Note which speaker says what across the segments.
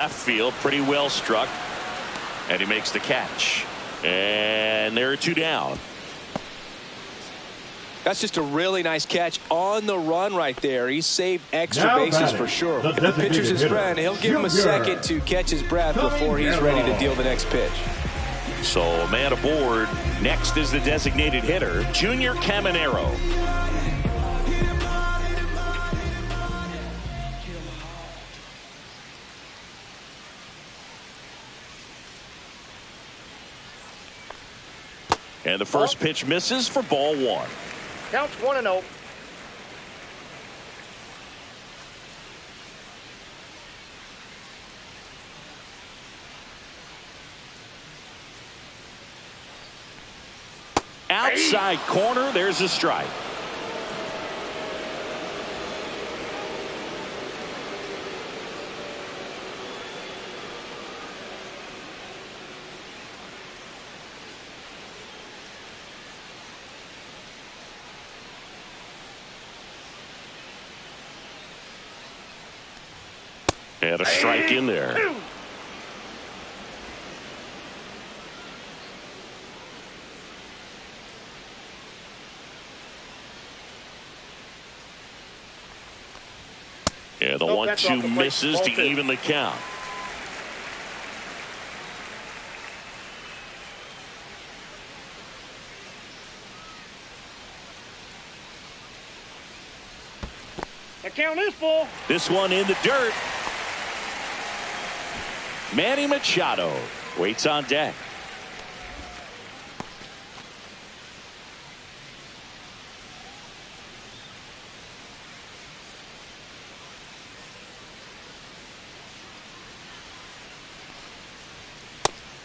Speaker 1: Left field, pretty well struck, and he makes the catch. And there are 2 down.
Speaker 2: That's just a really nice catch on the run right there. He saved extra bases for sure. If the pitcher's his friend, he'll give him a second to catch his breath before he's ready to deal the next pitch.
Speaker 1: So a man aboard. Next is the designated hitter, Junior Caminero. And the first pitch misses for ball 1.
Speaker 3: Counts 1-0.
Speaker 1: Outside corner, there's a strike. And a strike in there. Yeah, the 1-2 misses to even the count.
Speaker 3: The count is full.
Speaker 1: This one in the dirt. Manny Machado waits on deck.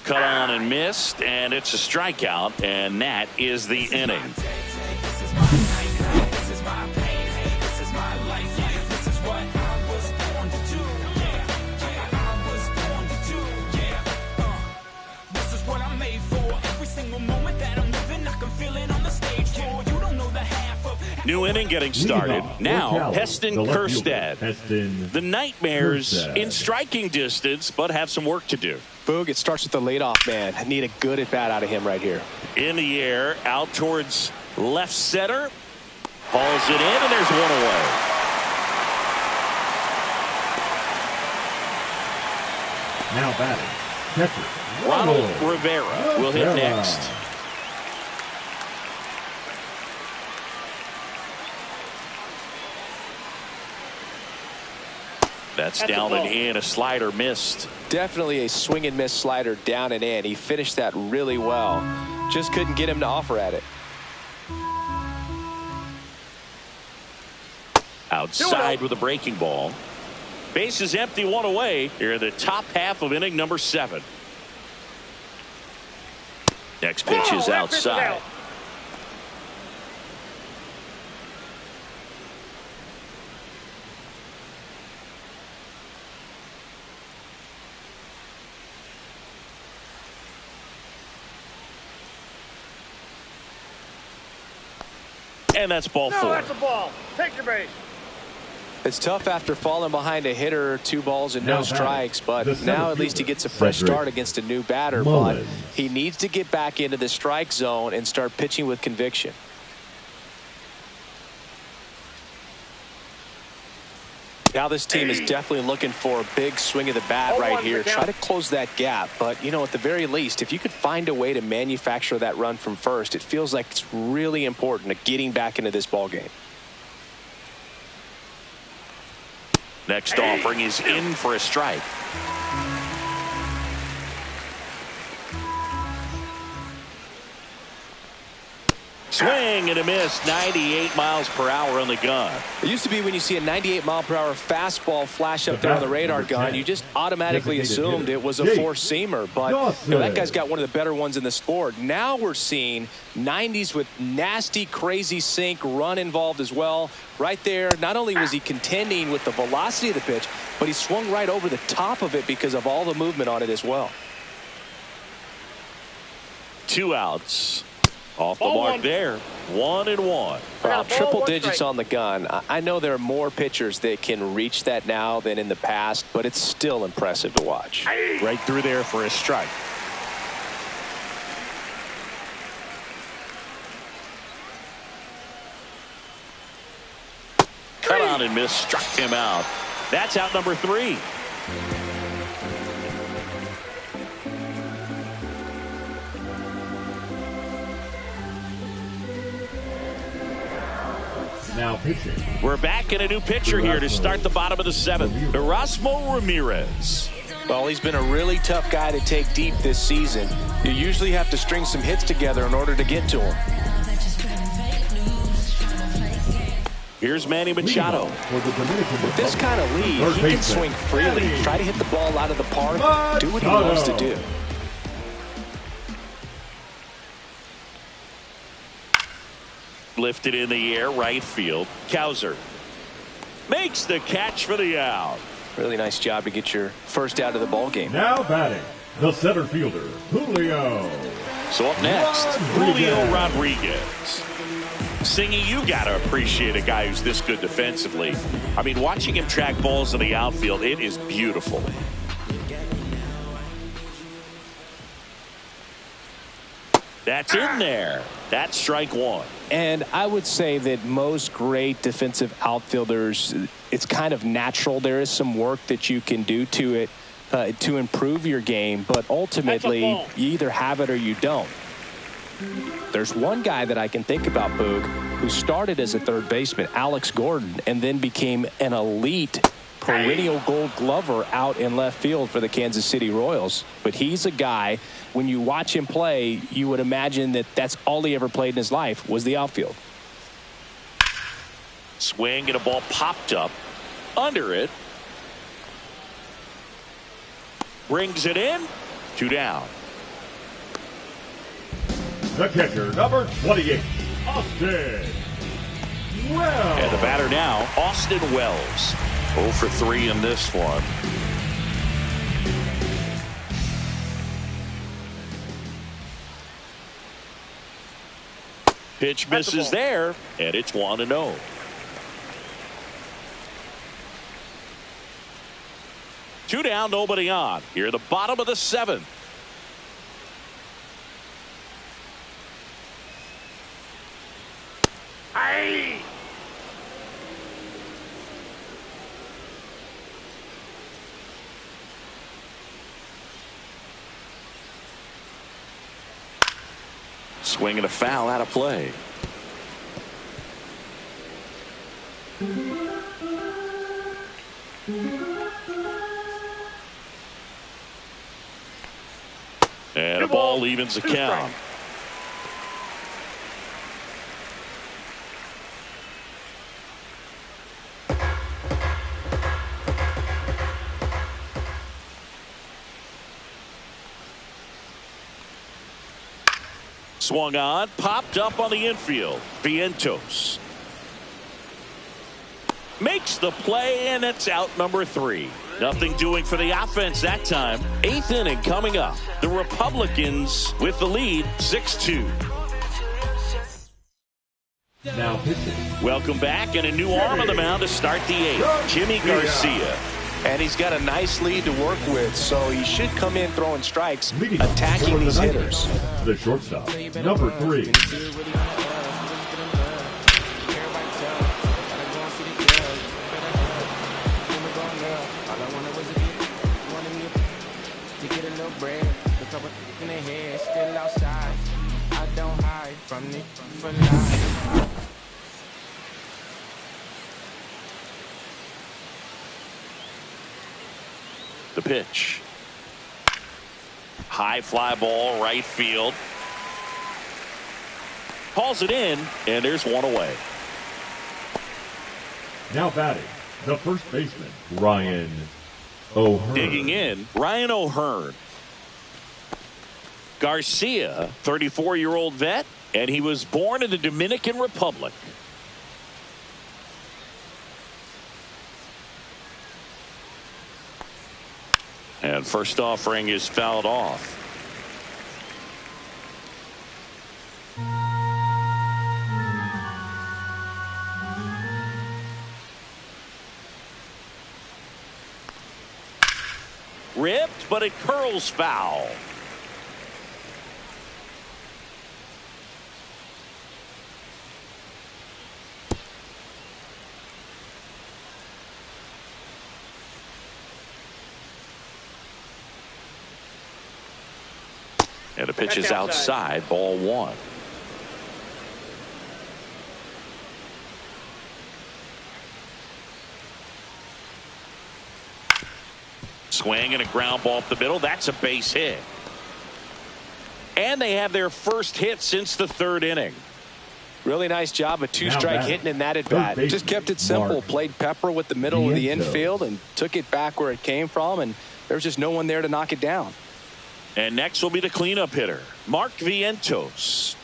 Speaker 1: Cut on and missed, and it's a strikeout, and that is the inning. New inning getting started. Now, Heston Kjerstad. The Nightmares in striking distance, but have some work to do.
Speaker 2: Boog, it starts with the leadoff man. I need a good at-bat out of him right here.
Speaker 1: In the air, out towards left center. Hauls it in, and there's one away.
Speaker 4: Now batting, catcher
Speaker 1: Ronald Rivera will hit next. That's down and in. A slider missed.
Speaker 2: Definitely a swing and miss slider down and in. He finished that really well. Just couldn't get him to offer at it.
Speaker 1: Outside with a breaking ball. Base is empty, one away. Here in the top half of inning number 7. Next pitch is outside. And that's ball 4.
Speaker 3: That's a ball. Take your base.
Speaker 2: It's tough after falling behind a hitter, 2 balls and no strikes, but now at least he gets a fresh start against a new batter. But he needs to get back into the strike zone and start pitching with conviction. Now this team is definitely looking for a big swing of the bat right here. Try to close that gap. But, you know, at the very least, if you could find a way to manufacture that run from first, it feels like it's really important to getting back into this ball game.
Speaker 1: Next offering is in for a strike. Swing and a miss. 98 miles per hour on the gun.
Speaker 2: It used to be when you see a 98-mile-per-hour fastball flash up there on the radar gun, you just automatically assumed it was a four-seamer. But you know, that guy's got one of the better ones in the sport. Now we're seeing 90s with nasty, crazy sink run involved as well. Right there, not only was he contending with the velocity of the pitch, but he swung right over the top of it because of all the movement on it as well.
Speaker 1: 2 outs. Off the mark there. 1-1.
Speaker 2: Well, triple digits on the gun. I know there are more pitchers that can reach that now than in the past, but it's still impressive to watch.
Speaker 1: Right through there for a strike. Cut on and miss, struck him out. That's out number 3.
Speaker 4: Now pitching.
Speaker 1: We're back in a new pitcher here to start the bottom of the 7th. Erasmo Ramirez.
Speaker 2: Well, he's been a really tough guy to take deep this season. You usually have to string some hits together in order to get to him.
Speaker 1: Here's Manny Machado.
Speaker 2: With this kind of lead, he can swing freely, try to hit the ball out of the park, do what he loves to do.
Speaker 1: Lifted in the air, right field. Cowser makes the catch for the out.
Speaker 2: Really nice job to get your first out of the ball game.
Speaker 4: Now batting, the center fielder, Julio.
Speaker 1: So up next, Julio Rodriguez. Singy, you got to appreciate a guy who's this good defensively. I mean, watching him track balls in the outfield, it is beautiful. That's in there. That's strike 1.
Speaker 2: And I would say that most great defensive outfielders, it's kind of natural. There is some work that you can do to it to improve your game, but ultimately you either have it or you don't. There's one guy that I can think about, Boog, who started as a third baseman, Alex Gordon, and then became an elite perennial Gold Glover out in left field for the Kansas City Royals. But he's a guy, when you watch him play, you would imagine that that's all he ever played in his life was the outfield.
Speaker 1: Swing and a ball popped up under it. Brings it in. 2 down.
Speaker 4: The catcher, number 28, Austin Wells.
Speaker 1: And the batter now, Austin Wells. 0 for 3 in this one. Pitch misses there, and it's 1-0. Two down, nobody on. Here, the bottom of the 7th.
Speaker 3: Aye.
Speaker 1: Swing and a foul out of play. And a ball evens the count. Swung on, popped up on the infield. Vientos makes the play, and it's out number 3. Nothing doing for the offense that time. 8th inning coming up. The Republicans with the lead, 6-2.
Speaker 4: Now pitching.
Speaker 1: Welcome back, and a new arm on the mound to start the 8th. Jimmy Garcia.
Speaker 2: And he's got a nice lead to work with, so he should come in throwing strikes, attacking these hitters.
Speaker 4: The shortstop, number 3.
Speaker 1: The pitch. High fly ball, right field. Calls it in, and there's one away.
Speaker 4: Now batting, the first baseman, Ryan O'Hearn.
Speaker 1: Digging in, Ryan O'Hearn. Garcia, 34-year-old vet, and he was born in the Dominican Republic. And first offering is fouled off. but it curls foul. And the pitch is outside, ball one. Swing and a ground ball up the middle. That's a base hit. And they have their first hit since the third inning.
Speaker 2: Really nice job, a two-strike hitting in that at-bat. Just kept it simple. Played pepper with the middle of the infield and took it back where it came from, and there was just no one there to knock it down.
Speaker 1: And next will be the cleanup hitter, Mark Vientos.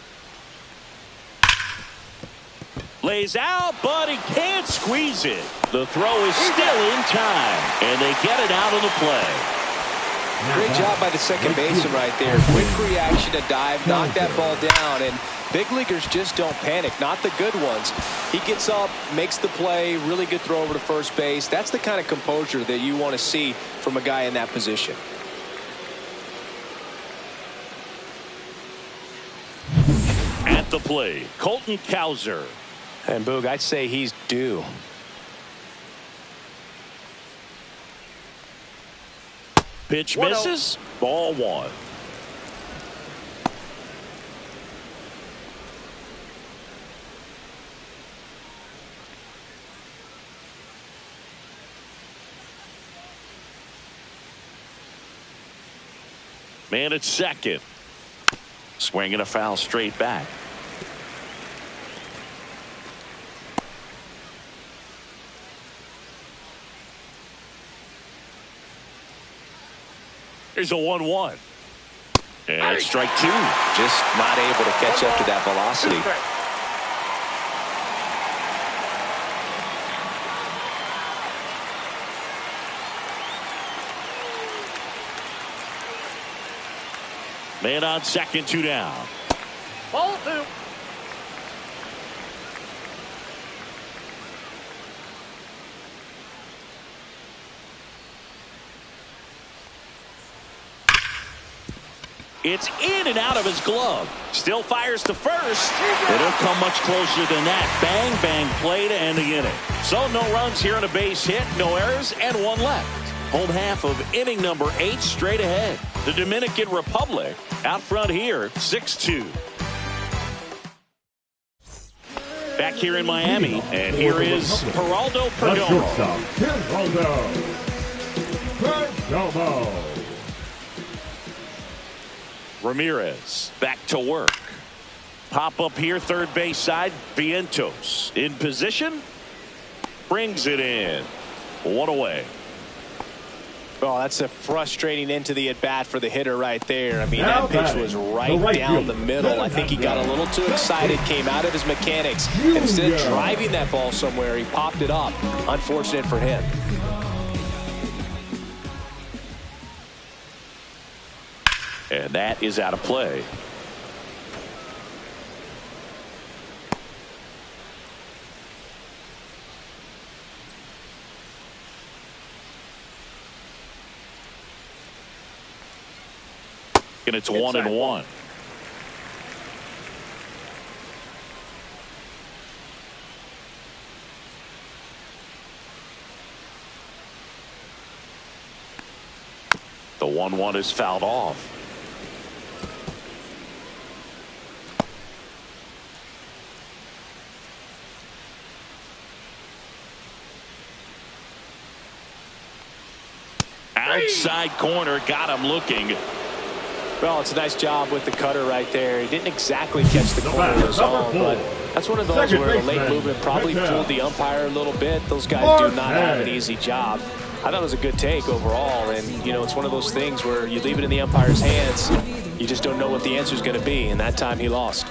Speaker 1: Lays out, but he can't squeeze it. The throw is still in time, and they get it out of the play.
Speaker 2: Great job by the second baseman right there. Quick reaction to dive, knock that ball down, and big leaguers just don't panic, not the good ones. He gets up, makes the play, really good throw over to first base. That's the kind of composure that you want to see from a guy in that position.
Speaker 1: At the plate, Colton Cowser.
Speaker 2: And Boog, I'd say he's due.
Speaker 1: Pitch misses. Ball one. Man at second. Swinging a foul straight back. Here's a 1-1. And it's strike two.
Speaker 2: Just not able to catch up to that velocity.
Speaker 1: Man on second, two down.
Speaker 3: Ball two.
Speaker 1: It's in and out of his glove. Still fires to first. They don't come much closer than that. Bang, bang play to end the inning. So no runs here on a base hit, no errors, and one left. Home half of inning number 8 straight ahead. The Dominican Republic out front here, 6-2. Back here in Miami, and here is Geraldo Perdomo. Ramirez back to work. Pop up here, third base side. Vientos in position. Brings it in. One away.
Speaker 2: Well, that's a frustrating end to the at-bat for the hitter right there. I mean, that pitch was right down the middle. I think he got a little too excited, came out of his mechanics. And instead of driving that ball somewhere, he popped it up. Unfortunate for him.
Speaker 1: And that is out of play. And it's 1-1. The 1-1 is fouled off. Outside corner, got him looking.
Speaker 2: Well, it's a nice job with the cutter right there. He didn't exactly catch the corner of his own, but that's one of those where the late movement probably fooled the umpire a little bit. Those guys do not have an easy job. I thought it was a good take overall, and, you know, it's one of those things where you leave it in the umpire's hands. You just don't know what the answer is going to be, and that time he lost.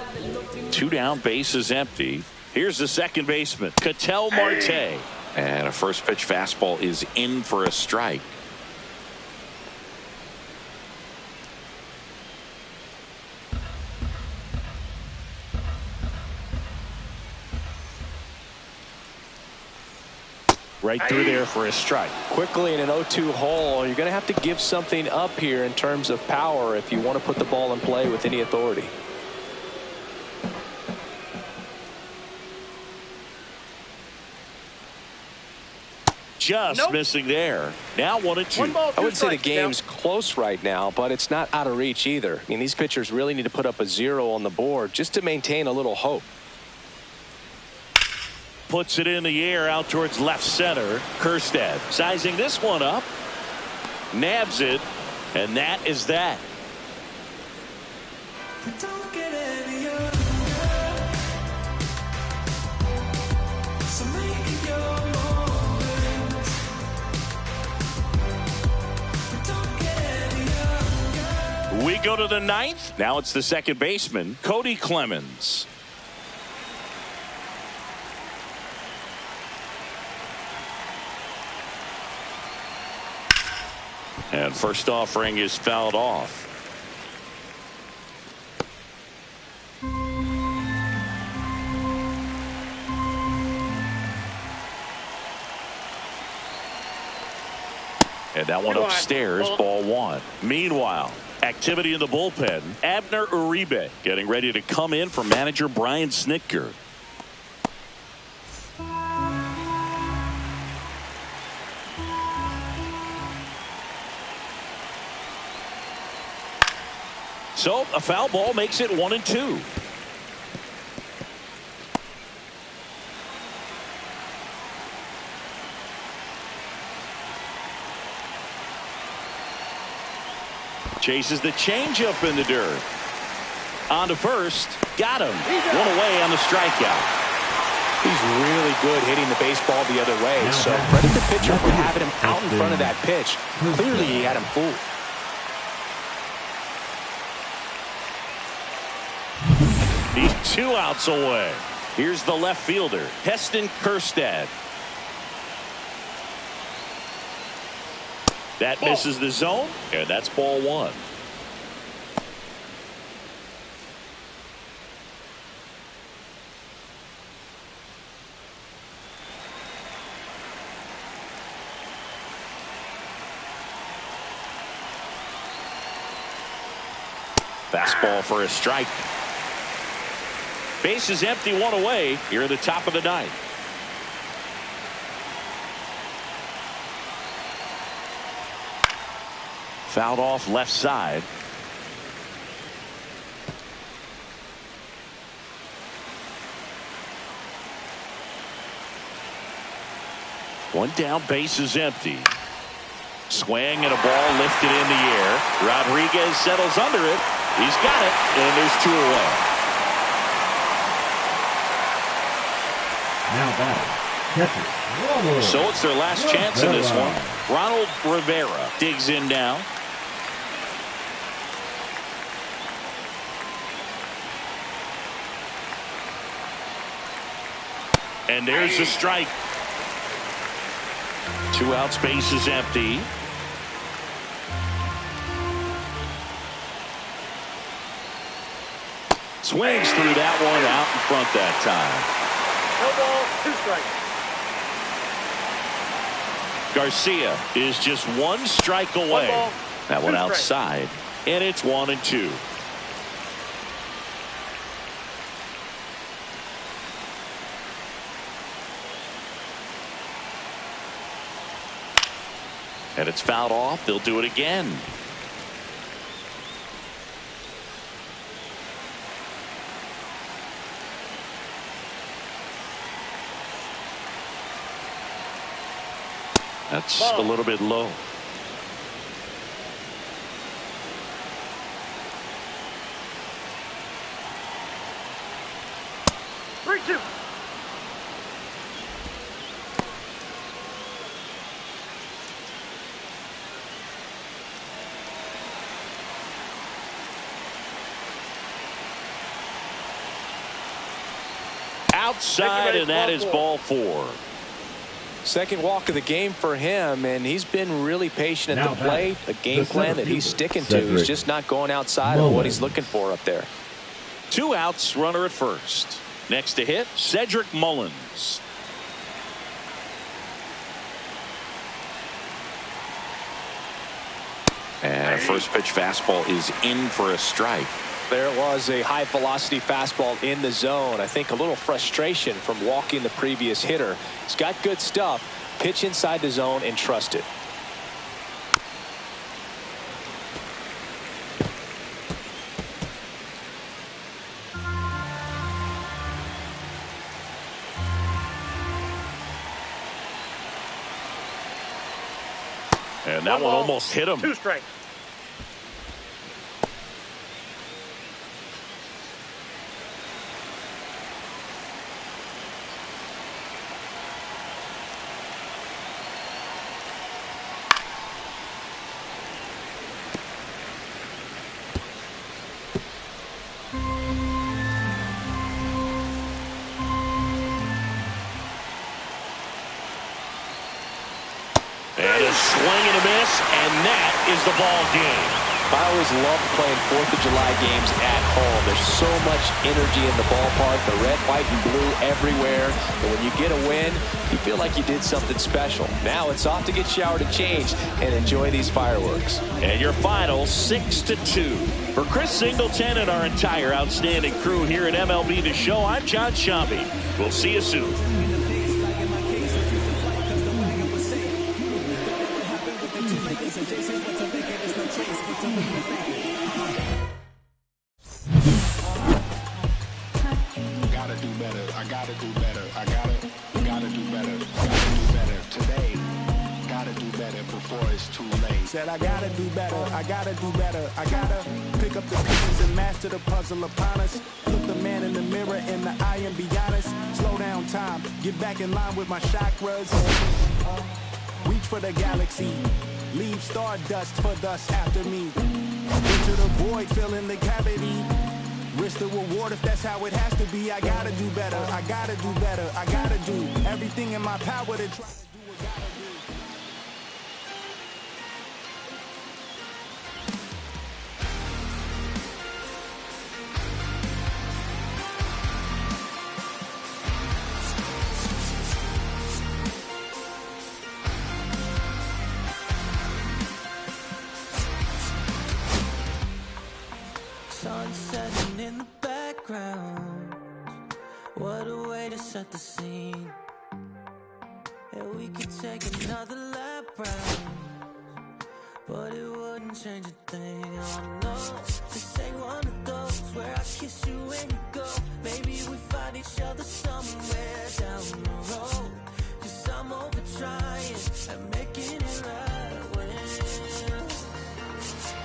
Speaker 1: 2 down, base is empty. Here's the second baseman, Ketel Marte. And a first pitch fastball is in for a strike. Right through there for a strike.
Speaker 2: Quickly in an 0-2 hole, you're going to have to give something up here in terms of power if you want to put the ball in play with any authority.
Speaker 1: Just missing there. Now 1-2.
Speaker 2: I would say the game's close right now, but it's not out of reach either. I mean, these pitchers really need to put up a 0 on the board just to maintain a little hope.
Speaker 1: Puts it in the air out towards left center. Kjerstad sizing this one up. Nabs it. And that is that. We go to the 9th. Now it's the second baseman, Cody Clemens. And first offering is fouled off. And that one upstairs, ball 1. Meanwhile, activity in the bullpen. Abner Uribe getting ready to come in for manager Brian Snitker. So a foul ball makes it 1-2. Chases the changeup in the dirt. On to first. Got him. One away on the strikeout.
Speaker 2: He's really good hitting the baseball the other way. So credit the pitcher for having him out in front of that pitch. Clearly he had him fooled.
Speaker 1: He's 2 outs away. Here's the left fielder, Heston Kjerstad. That misses the zone, and that's ball 1. Fastball for a strike. Base is empty, 1 away. Here at the top of the 9th. Fouled off left side. One down, base is empty. Swing and a ball lifted in the air. Rodriguez settles under it. He's got it, and there's 2 away.
Speaker 4: Now batting, catcher,
Speaker 1: so it's their last chance in this one. Ronald Rivera digs in now. And there's a strike. 2 outs, base is empty. Swings through that one, out in front that time.
Speaker 3: No ball, 2 strikes.
Speaker 1: Garcia is just 1 strike away.
Speaker 3: Ball,
Speaker 1: that one
Speaker 3: 2 strikes.
Speaker 1: outside, and it's 1-2. And it's fouled off. They'll do it again. That's a little bit low. Outside, and that is ball 4.
Speaker 2: Second walk of the game for him, and he's been really patient at the plate. A game plan that he's sticking to. He's just not going outside of what he's looking for up there.
Speaker 1: 2 outs, runner at first. Next to hit, Cedric Mullins. That first pitch fastball is in for a strike.
Speaker 2: There was a high-velocity fastball in the zone. I think a little frustration from walking the previous hitter. He's got good stuff. Pitch inside the zone and trust it.
Speaker 1: And that one almost hit him.
Speaker 3: 2 strikes.
Speaker 1: And a swing and a miss, and that is the ball game.
Speaker 2: I always loved playing 4th of July games at home. There's so much energy in the ballpark, the red, white, and blue everywhere. And when you get a win, you feel like you did something special. Now it's off to get showered and changed and enjoy these fireworks.
Speaker 1: And your final 6-2. For Chris Singleton and our entire outstanding crew here at MLB The Show, I'm John Shambi. We'll see you soon.
Speaker 5: Gotta do better. I gotta do better. I gotta do better. Gotta do better today. Gotta do better before it's too late.
Speaker 6: Said I gotta do better. I gotta do better. I gotta pick up the pieces and master the puzzle upon us. Look the man in the mirror in the eye and be honest. Slow down time. Get back in line with my chakras. Reach for the galaxy. Leave stardust for dust after me. Into the void, filling the cavity. Risk the reward if that's how it has to be. I gotta do better. I gotta do better. I gotta do everything in my power to try to do what I gotta do.
Speaker 7: Sun setting in the background. What a way to set the scene. And we could take another lap round, but it wouldn't change a thing. Oh no, this ain't one of those where I kiss you when you go. Maybe we find each other somewhere down the road. Cause I'm over trying and making it right when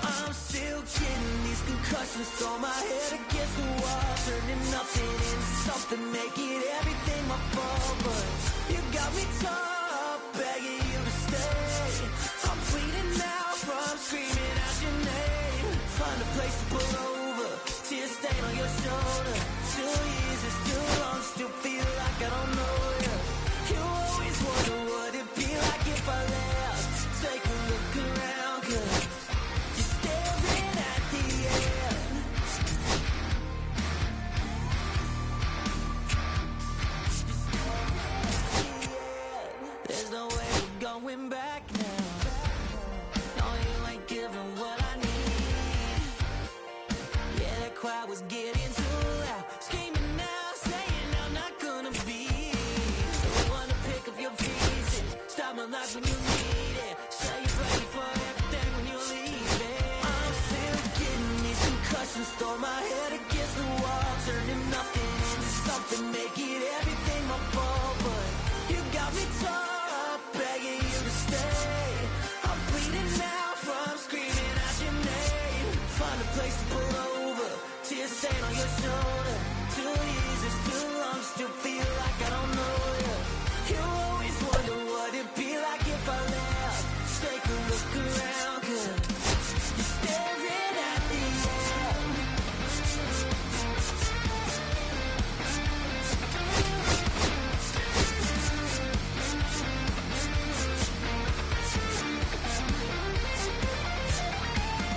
Speaker 7: I'm still getting these concussions. Throw my head against the wall, turning nothing into something, make it everything my fault. But you got me top, begging you to stay. I'm bleeding now from screaming out your name. Find a place to pull over, tear stain on your shoulder. 2 years is too long, still feel like I don't know you. You always wonder what it'd be like if I left. Take a look around, cause you're staring at the end. There's no way we're going back now. No, you ain't giving what I need. Yeah, that crowd was getting too loud, screaming now, saying I'm not gonna be the one to pick up your pieces. Stop my life when you need it. Say you're ready for everything when you're leaving. I'm still getting these concussions. Throw my head against the wall, turning nothing into something, make it everything my fault. But you got me top, begging you to stay. I'm bleeding now from screaming out your name. Find a place to pull over, tear stain on your shoulder. 2 years is too long, still feel like I don't know you. You always wonder what it'd be like if I left. Take a look around, cause you're staring at the end.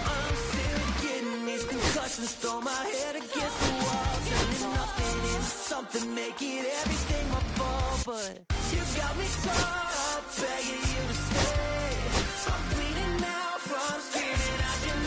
Speaker 7: I'm still getting these concussions. Throw my head against the wall, turning nothing into something, make it everything my fault. But you got me top, begging you to stay. I'm bleeding now from screaming out your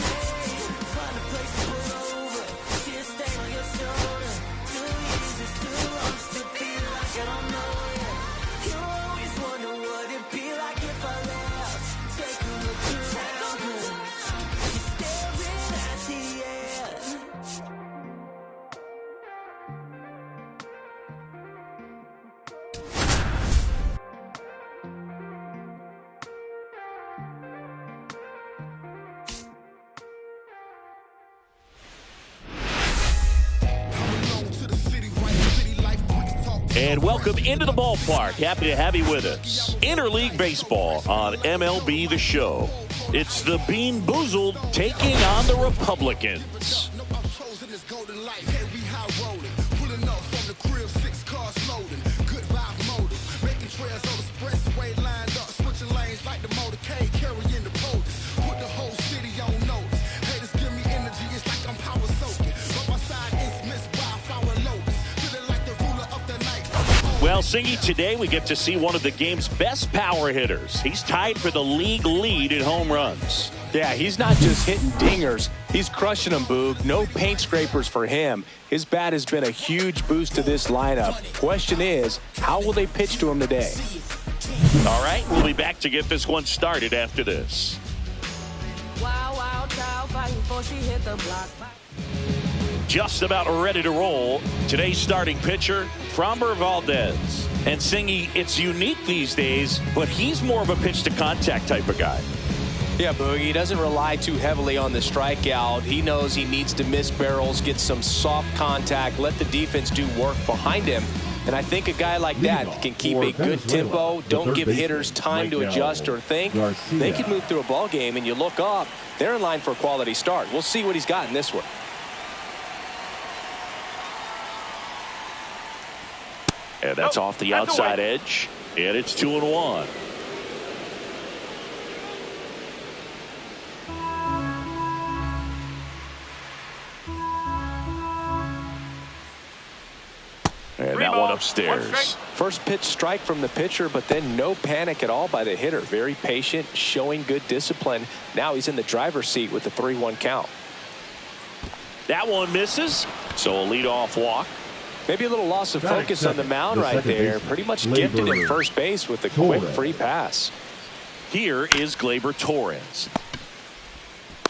Speaker 1: And welcome into the ballpark. Happy to have you with us. Interleague Baseball on MLB The Show. It's the Bean Boozled taking on the Republicans. Well, Singy, today we get to see one of the game's best power hitters. He's tied for the league lead in home runs.
Speaker 2: Yeah, he's not just hitting dingers. He's crushing them, Boog. No paint scrapers for him. His bat has been a huge boost to this lineup. Question is, how will they pitch to him today?
Speaker 1: All right, we'll be back to get this one started after this.
Speaker 7: Wow, wow, child fighting before she hit the block.
Speaker 1: Just about ready to roll. Today's starting pitcher, Framber Valdez. And Singy, it's unique these days, but he's more of a pitch-to-contact type of guy.
Speaker 2: Yeah, Boog, he doesn't rely too heavily on the strikeout. He knows he needs to miss barrels, get some soft contact, let the defense do work behind him. And I think a guy like that can keep a good tempo, don't give hitters time to adjust or think. They can move through a ball game, and you look up, they're in line for a quality start. We'll see what he's got in this one.
Speaker 1: And that's off the outside edge. And it's 2-1. And that one upstairs.
Speaker 2: First pitch strike from the pitcher, but then no panic at all by the hitter. Very patient, showing good discipline. Now he's in the driver's seat with the 3-1 count.
Speaker 1: That one misses. So a leadoff walk.
Speaker 2: Maybe a little loss of focus on the mound right there. Pretty much gifted at first base with a quick free pass.
Speaker 1: Here is Gleyber Torres.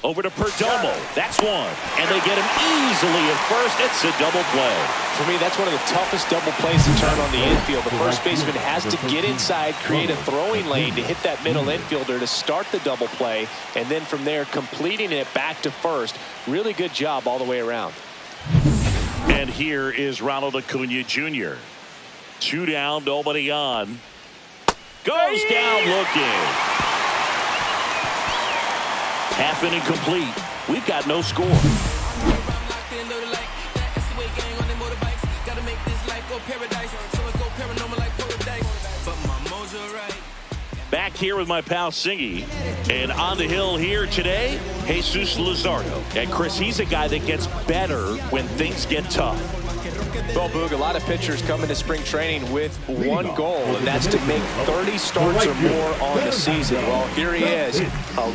Speaker 1: Over to Perdomo. That's one. And they get him easily at first. It's a double play.
Speaker 2: For me, that's one of the toughest double plays to turn on the infield. The first baseman has to get inside, create a throwing lane to hit that middle infielder to start the double play. And then from there, completing it back to first. Really good job all the way around.
Speaker 1: And here is Ronald Acuna Jr. 2 down, nobody on. Goes down looking. Half inning complete. We've got no score. Back here with my pal Singy. And on the hill here today, Jesus Luzardo. And Chris, he's a guy that gets better when things get tough.
Speaker 2: Well, Boog, a lot of pitchers come into spring training with one goal, and that's to make 30 starts or more on the season. Well, here he is,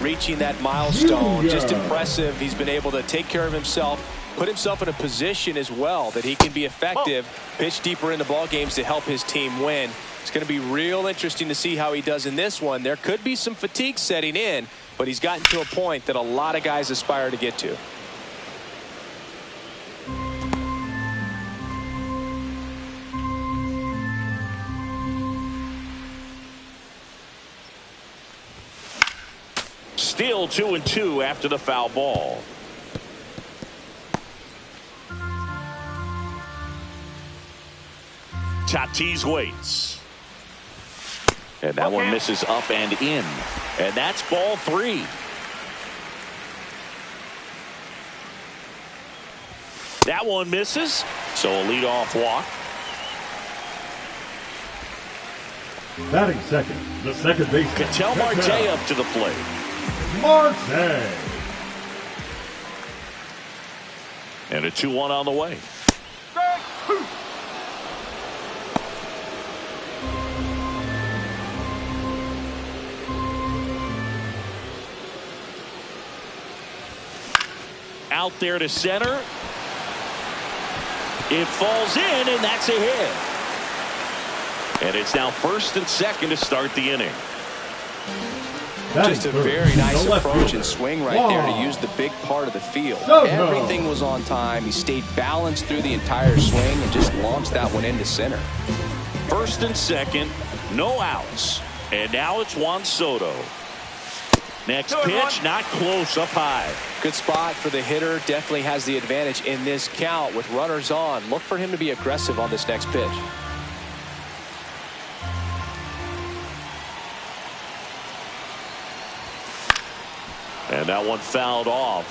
Speaker 2: reaching that milestone. Just impressive. He's been able to take care of himself, put himself in a position as well that he can be effective, pitch deeper into ball games to help his team win. It's going to be real interesting to see how he does in this one. There could be some fatigue setting in, but he's gotten to a point that a lot of guys aspire to get to.
Speaker 1: Still 2-2 after the foul ball. Tatis waits. And that one misses up and in. And that's ball 3. That one misses. So a leadoff walk.
Speaker 4: Batting second, the second baseman.
Speaker 1: Ketel Marte up to the plate.
Speaker 4: Marte.
Speaker 1: And a 2-1 on the way. Out there to center. It falls in, and that's a hit. And it's now first and second to start the inning.
Speaker 2: Just a very nice approach and swing right there to use the big part of the field. Everything was on time. He stayed balanced through the entire swing and just launched that one into center.
Speaker 1: First and second, no outs. And now it's Juan Soto. Next pitch, not close, up high.
Speaker 2: Good spot for the hitter. Definitely has the advantage in this count with runners on. Look for him to be aggressive on this next pitch.
Speaker 1: And that one fouled off.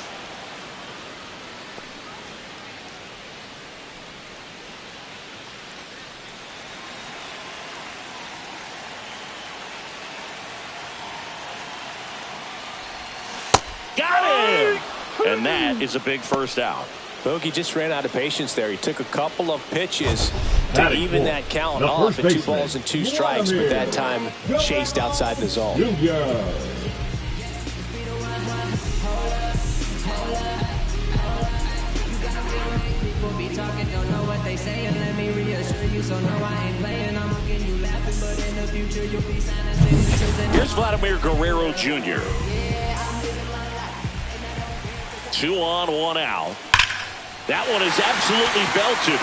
Speaker 1: Got him! And that is a big first out.
Speaker 2: Bogey just ran out of patience there. He took a couple of pitches to even that count off at 2 balls and 2 strikes, but that time chased outside the zone.
Speaker 1: Here's Vladimir Guerrero Jr. 2 on, 1 out. That one is absolutely belted.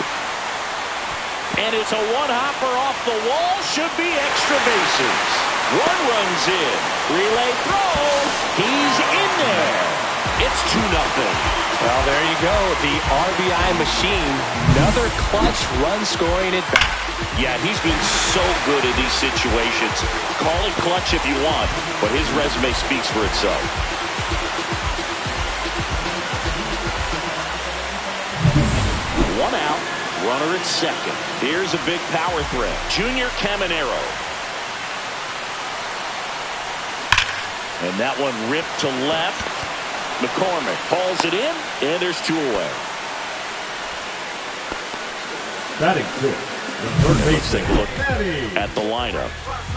Speaker 1: And it's a one-hopper off the wall. Should be extra bases. 1 runs in. Relay throw. He's in there. It's 2-0.
Speaker 2: Well, there you go. The RBI machine. Another clutch run scoring at bat.
Speaker 1: Yeah, he's been so good in these situations. Call it clutch if you want, but his resume speaks for itself. 1 out, runner at second. Here's a big power threat. Junior Caminero. And that one ripped to left. McCormick hauls it in, and there's 2 away.
Speaker 4: Batting fifth.
Speaker 1: Let's take a look at the lineup.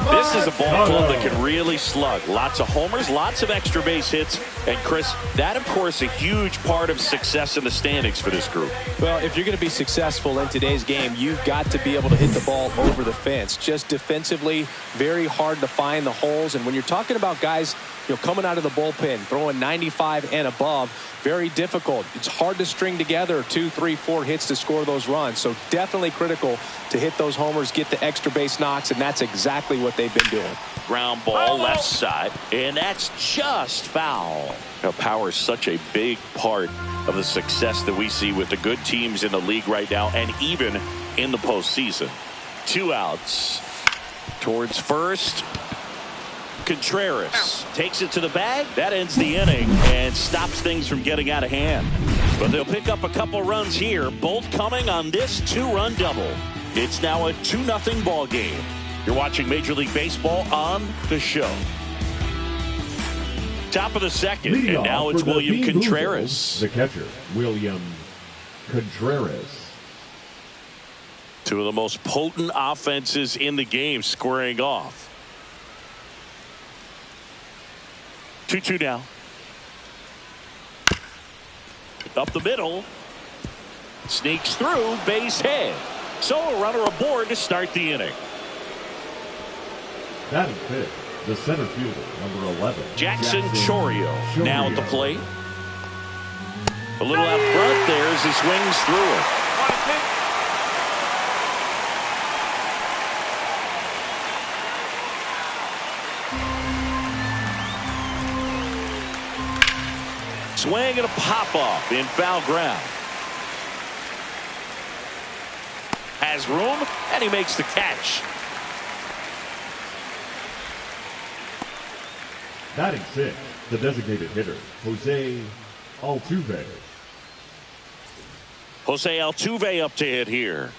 Speaker 1: This is a ball club that can really slug. Lots of homers, lots of extra base hits. And Chris, that of course a huge part of success in the standings for this group.
Speaker 2: Well, if you're going to be successful in today's game, you've got to be able to hit the ball over the fence. Just defensively, very hard to find the holes. And when you're talking about guys, coming out of the bullpen, throwing 95 and above, very difficult. It's hard to string together 2, 3, 4 hits to score those runs. So definitely critical to hit those homers, get the extra base knocks, and that's exactly what they've been doing.
Speaker 1: Ground ball left side, and that's just foul. Power is such a big part of the success that we see with the good teams in the league right now, and even in the postseason. 2 outs. Towards first. Contreras takes it to the bag. That ends the inning and stops things from getting out of hand. But they'll pick up a couple runs here, both coming on this 2-run double. It's now a 2-0 ball game. You're watching Major League Baseball on the show. Top of the second, and now it's William Contreras.
Speaker 4: The catcher, William Contreras.
Speaker 1: 2 of the most potent offenses in the game squaring off. 2-2 now. Up the middle. Sneaks through, base hit. So a runner aboard to start the inning.
Speaker 4: Batting fifth, the center fielder, number 11.
Speaker 1: Jackson Chorio now at the plate. A little out front there as he swings through it. Swing and a pop-off in foul ground. Has room, and he makes the catch.
Speaker 4: Batting sixth, the designated hitter, Jose Altuve.
Speaker 1: Jose Altuve up to hit here.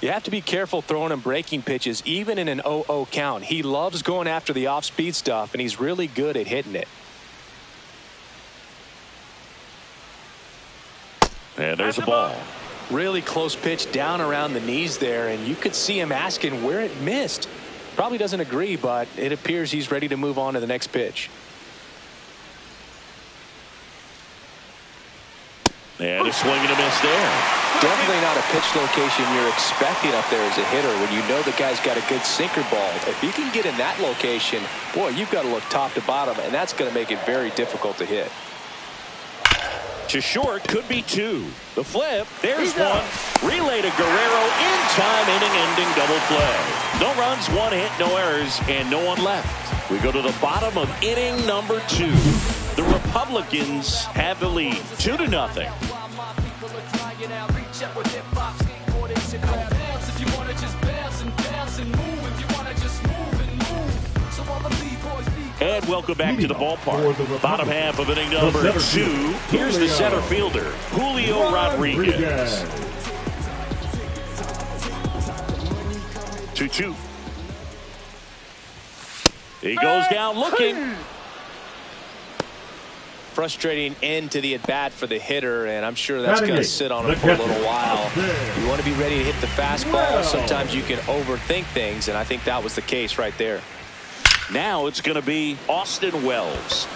Speaker 2: You have to be careful throwing him breaking pitches, even in an 0-0 count. He loves going after the off-speed stuff, and he's really good at hitting it.
Speaker 1: And there's a ball.
Speaker 2: Really close pitch down around the knees there, and you could see him asking where it missed. Probably doesn't agree, but it appears he's ready to move on to the next pitch.
Speaker 1: And a swing and a miss there.
Speaker 2: Definitely not a pitch location you're expecting up there as a hitter when you know the guy's got a good sinker ball. If you can get in that location, boy, you've got to look top to bottom, and that's going to make it very difficult to hit.
Speaker 1: To short, could be 2. The flip, there's 1. Relay to Guerrero in time, inning-ending double play. No runs, 1 hit, no errors, and no one left. We go to the bottom of inning number 2. The Republicans have the lead, 2-0. And welcome back to the
Speaker 4: For
Speaker 1: ballpark.
Speaker 4: the
Speaker 1: Bottom half of inning number
Speaker 4: center
Speaker 1: 2.
Speaker 4: fielder,
Speaker 1: Here's the center fielder, Julio Rodriguez. 2-2. He goes down looking.
Speaker 2: Frustrating end to the at-bat for the hitter, and I'm sure that's
Speaker 4: Batting
Speaker 2: going to
Speaker 4: eighth,
Speaker 2: sit on him
Speaker 4: the
Speaker 2: for a
Speaker 4: catcher,
Speaker 2: little while.
Speaker 4: out there.
Speaker 2: You want to be ready to hit the fastball. Sometimes you can overthink things, and I think that was the case right there.
Speaker 1: Now it's going to be Austin Wells.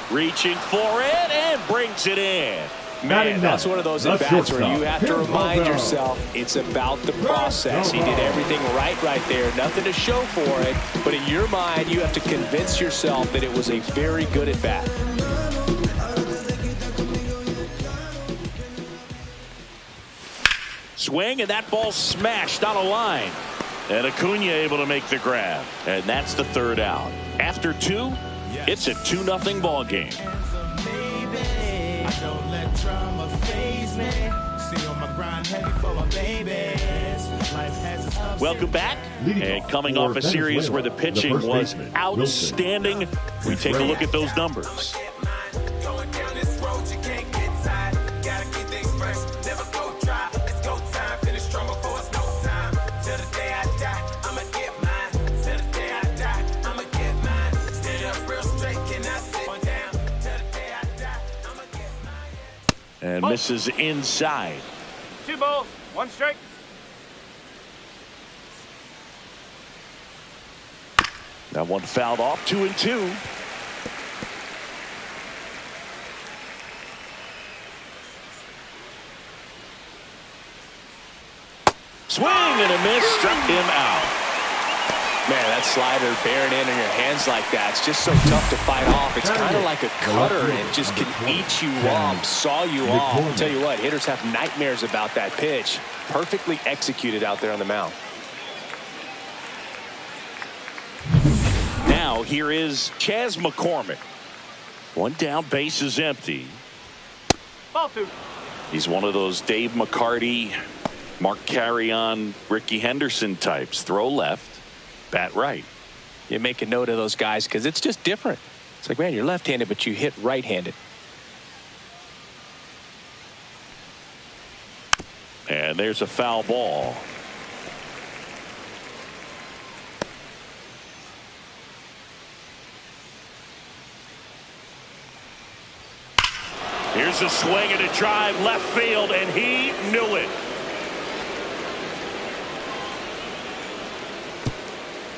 Speaker 1: Reaching for it and brings it in.
Speaker 2: Man, that's one of those at-bats where you have to remind yourself it's about the process. He did everything right there. Nothing to show for it. But in your mind, you have to convince yourself that it was a very good at-bat.
Speaker 1: Swing, and that ball smashed on a line. And Acuna able to make the grab. And that's the third out. After 2, it's a 2-0 ball game. Welcome back. And coming off a series where the pitching was outstanding, we take a look at those numbers. And misses inside.
Speaker 3: 2 balls, 1 strike.
Speaker 1: That one fouled off. 2-2. Swing and a miss, struck him out.
Speaker 2: Man, that slider bearing in your hands like that, it's just so tough to fight off. It's kind of like a cutter, and it just can eat you up, saw you off. I'll tell you what, hitters have nightmares about that pitch. Perfectly executed out there on the mound.
Speaker 1: Now here is Chas McCormick. 1 down, base is empty.
Speaker 3: Ball 2.
Speaker 1: He's one of those Dave McCarty, Mark Carrion, Ricky Henderson types. Throw left, bat right.
Speaker 2: You make a note of those guys because it's just different. It's like, man, you're left-handed, but you hit right-handed.
Speaker 1: And there's a foul ball. Here's a swing and a drive left field, and he knew it.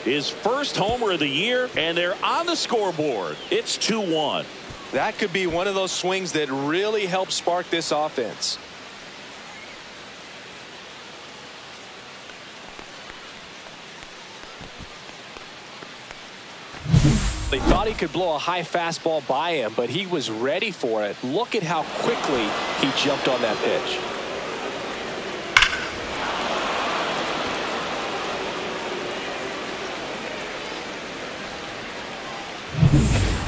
Speaker 1: His first homer of the year, and they're on the scoreboard. It's 2-1.
Speaker 2: That could be one of those swings that really help spark this offense. They thought he could blow a high fastball by him, but he was ready for it. Look at how quickly he jumped on that pitch.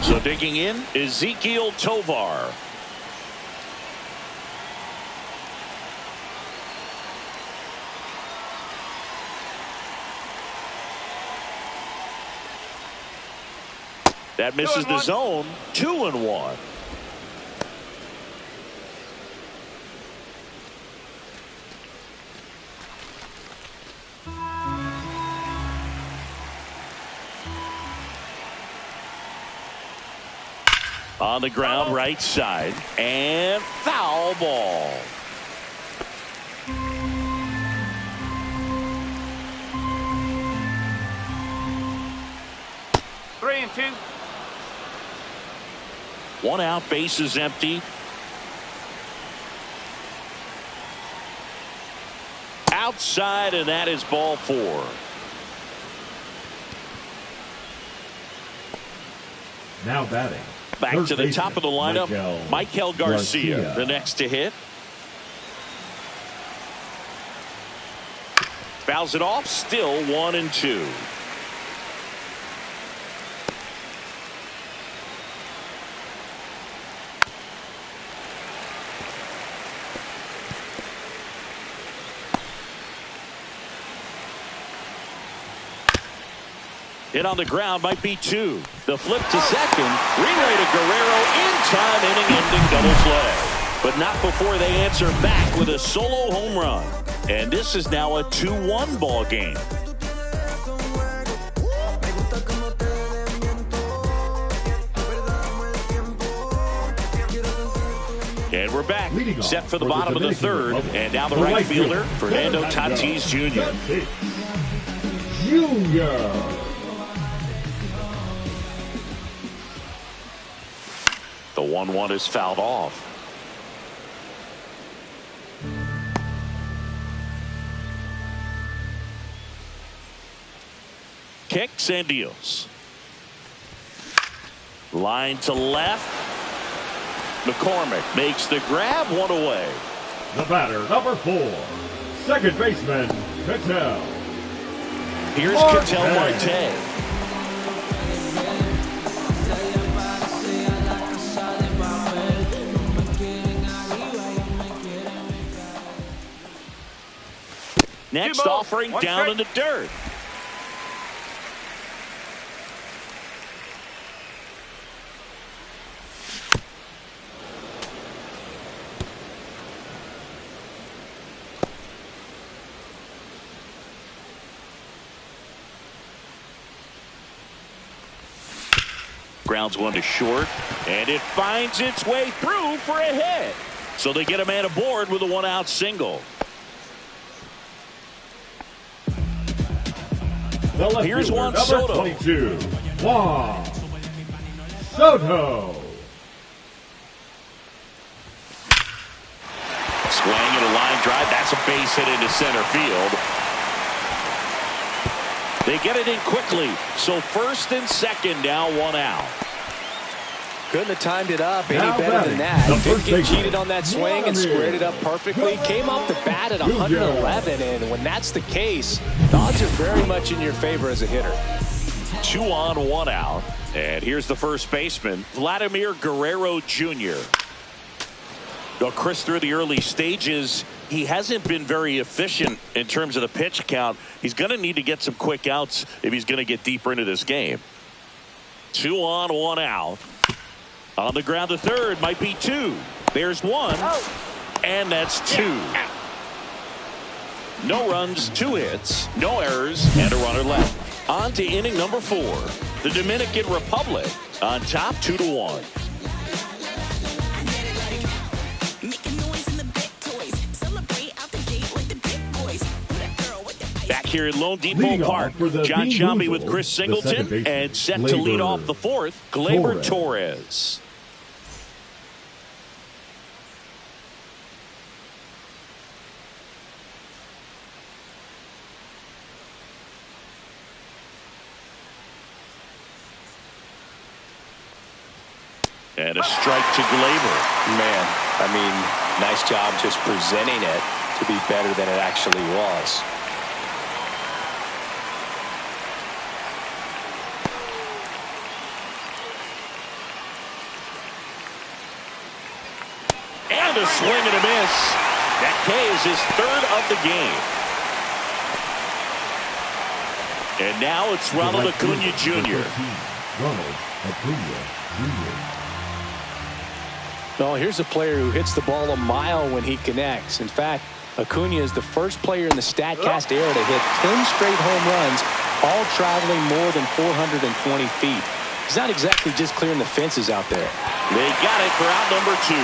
Speaker 1: So digging in, Ezequiel Tovar. That misses the zone. 2-1. On the ground, right side, and foul ball.
Speaker 3: Three and 2.
Speaker 1: 1 out, base is empty. Outside, and that is ball 4.
Speaker 4: Now batting.
Speaker 1: Back to the top of the lineup, Michael Garcia, the next to hit. Fouls it off, still 1-2. Hit on the ground might be 2. The flip to second. Relay to Guerrero in time, inning-ending double play. But not before they answer back with a solo home run. And this is now a 2-1 ball game. And we're back, set for the bottom of the third, and now the right fielder, Fernando Tatis Jr. The 1-1 is fouled off. Kicks and deals. Line to left. McCormick makes the grab, 1 away.
Speaker 4: The batter, number 4, second baseman, Ketel.
Speaker 1: Here's Ketel Marte. Next offering down in the dirt. Grounds one to short, and it finds its way through for a hit. So they get a man aboard with a 1-out single. Here's Juan Soto.
Speaker 4: 22, Juan Soto.
Speaker 1: Swing and a line drive. That's a base hit into center field. They get it in quickly. So first and second, now 1 out.
Speaker 2: Couldn't have timed it up any better than that. Didn't get cheated on that swing and squared it up perfectly. Came off the bat at 111, and when that's the case, the odds are very much in your favor as a hitter.
Speaker 1: 2 on, 1 out. And here's the first baseman, Vladimir Guerrero Jr. Well, Chris, through the early stages, he hasn't been very efficient in terms of the pitch count. He's going to need to get some quick outs if he's going to get deeper into this game. 2 on, 1 out. On the ground to third, might be 2. There's 1, and that's 2. No runs, 2 hits, no errors, and a runner left. On to inning number 4. The Dominican Republic on top 2-1. Back here at Lone Depot Park, John Sciambi with Chris Singleton, and set to lead off the 4th, Gleyber Torres. And a strike to Gleyber.
Speaker 2: Man, I mean, nice job just presenting it to be better than it actually was.
Speaker 1: And a swing and a miss. That K is his 3rd of the game. And now it's Ronald Acuna Jr.
Speaker 4: Ronald Acuna Jr.
Speaker 2: Well, here's a player who hits the ball a mile when he connects. In fact, Acuna is the first player in the StatCast era to hit 10 straight home runs, all traveling more than 420 feet. He's not exactly just clearing the fences out there.
Speaker 1: They got it for out number 2.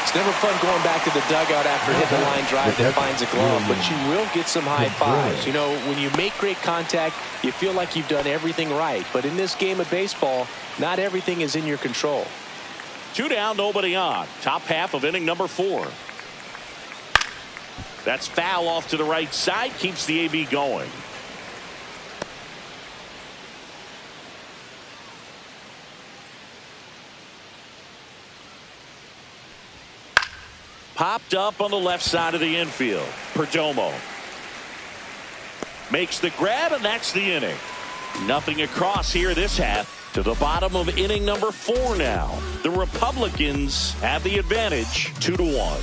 Speaker 2: It's never fun going back to the dugout after hitting a line drive that finds a glove, but you will get some high fives. You know, when you make great contact, you feel like you've done everything right. But in this game of baseball, not everything is in your control.
Speaker 1: 2 down, nobody on. Top half of inning number 4. That's foul off to the right side. Keeps the AB going. Popped up on the left side of the infield. Perdomo makes the grab, and that's the inning. Nothing across here this half. To the bottom of inning number 4 now. The Republicans have the advantage 2-1.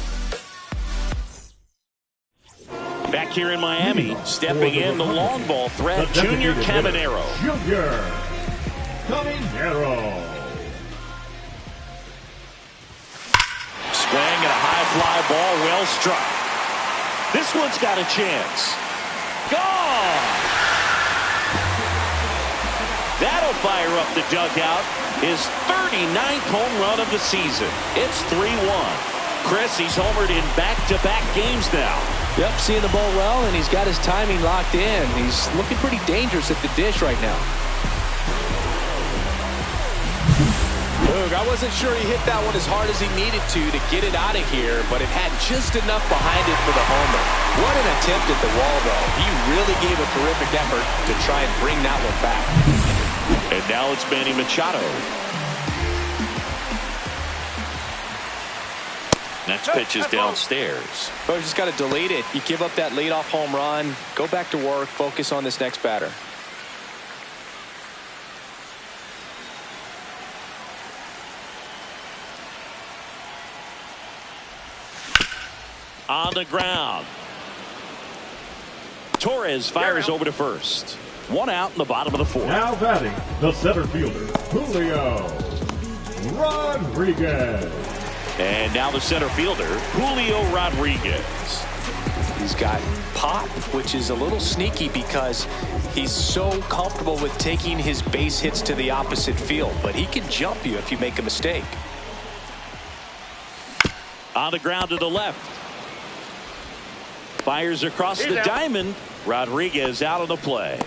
Speaker 1: Back here in Miami, stepping in the long ball threat, Junior Caminero.
Speaker 4: Junior Caminero.
Speaker 1: Swing and a high fly ball, well struck. This one's got a chance. Gone! That'll fire up the dugout. His 39th home run of the season. It's 3-1. Chris, he's homered in back-to-back games now.
Speaker 2: Yep, seeing the ball well, and he's got his timing locked in. He's looking pretty dangerous at the dish right now. Look, I wasn't sure he hit that one as hard as he needed to get it out of here, but it had just enough behind it for the homer. What an attempt at the wall, though. He really gave a terrific effort to try and bring that one back.
Speaker 1: And now it's Manny Machado. Next pitch is downstairs.
Speaker 2: But you just got to delete it. You give up that leadoff home run, go back to work, focus on this next batter.
Speaker 1: On the ground. Torres fires over to first. One out in the bottom of the fourth.
Speaker 4: Now batting, the center fielder, Julio Rodriguez.
Speaker 1: And now the center fielder, Julio Rodriguez.
Speaker 2: He's got pop, which is a little sneaky because he's so comfortable with taking his base hits to the opposite field. But he can jump you if you make a mistake.
Speaker 1: On the ground to the left. Fires across the diamond. Rodriguez out of the play.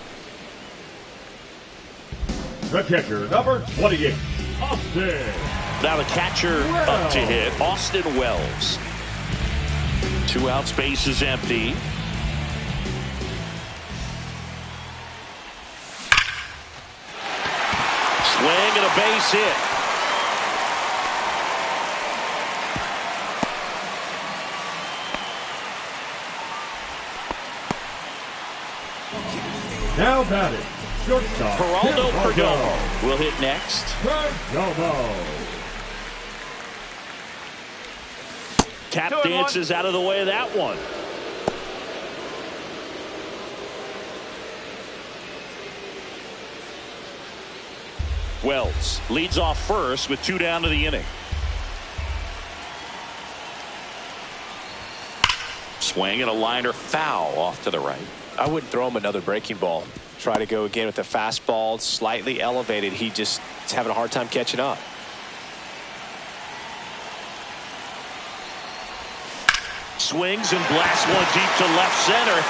Speaker 4: The catcher, number 28, Austin.
Speaker 1: Now the catcher up to hit, Austin Wells. 2 outs, base is empty. Swing and a base hit.
Speaker 4: Now batting, shortstop,
Speaker 1: Geraldo Perdomo will hit next.
Speaker 4: Perdomo.
Speaker 1: Tap dances out of the way of that one. Wells leads off first with 2 down to the inning. Swing and a liner foul off to the right.
Speaker 2: I wouldn't throw him another breaking ball. Try to go again with the fastball, slightly elevated. He just is having a hard time catching up.
Speaker 1: Swings and blasts one deep to left center.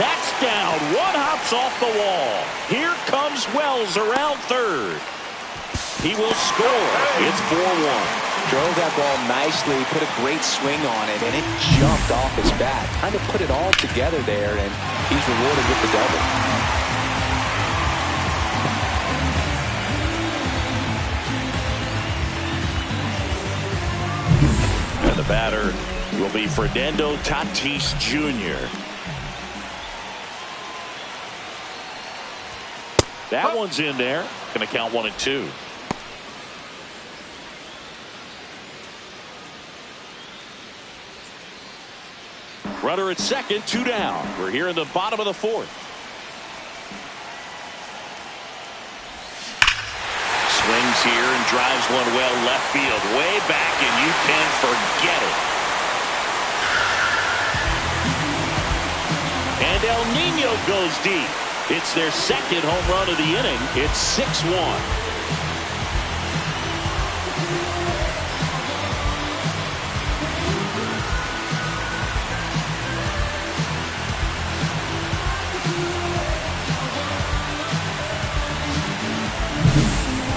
Speaker 1: That's down. One hops off the wall. Here comes Wells around third. He will score. It's 4-1.
Speaker 2: Drove that ball nicely, put a great swing on it, and it jumped off his bat. Kind of put it all together there, and he's rewarded with the double.
Speaker 1: And the batter will be Fernando Tatis Jr. That one's in there. Going to count 1-2. Runner at second, 2 down. We're here in the bottom of the fourth. Swings here and drives one well left field, way back, and you can forget it. And El Nino goes deep. It's their second home run of the inning. It's 6-1.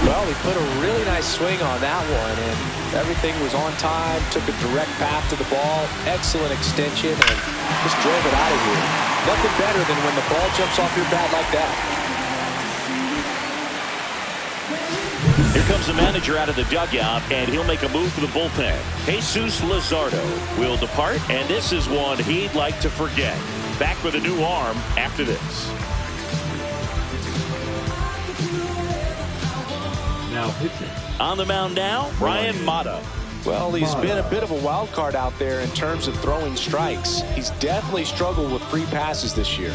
Speaker 2: Well, he put a really nice swing on that one, and everything was on time, took a direct path to the ball, excellent extension, and just drove it out of here. Nothing better than when the ball jumps off your bat like that.
Speaker 1: Here comes the manager out of the dugout, and he'll make a move for the bullpen. Jesus Luzardo will depart, and this is one he'd like to forget. Back with a new arm after this.
Speaker 4: Now pitching.
Speaker 1: On the mound now, Ryan Mata.
Speaker 2: Well, he's been a bit of a wild card out there in terms of throwing strikes. He's definitely struggled with free passes this year.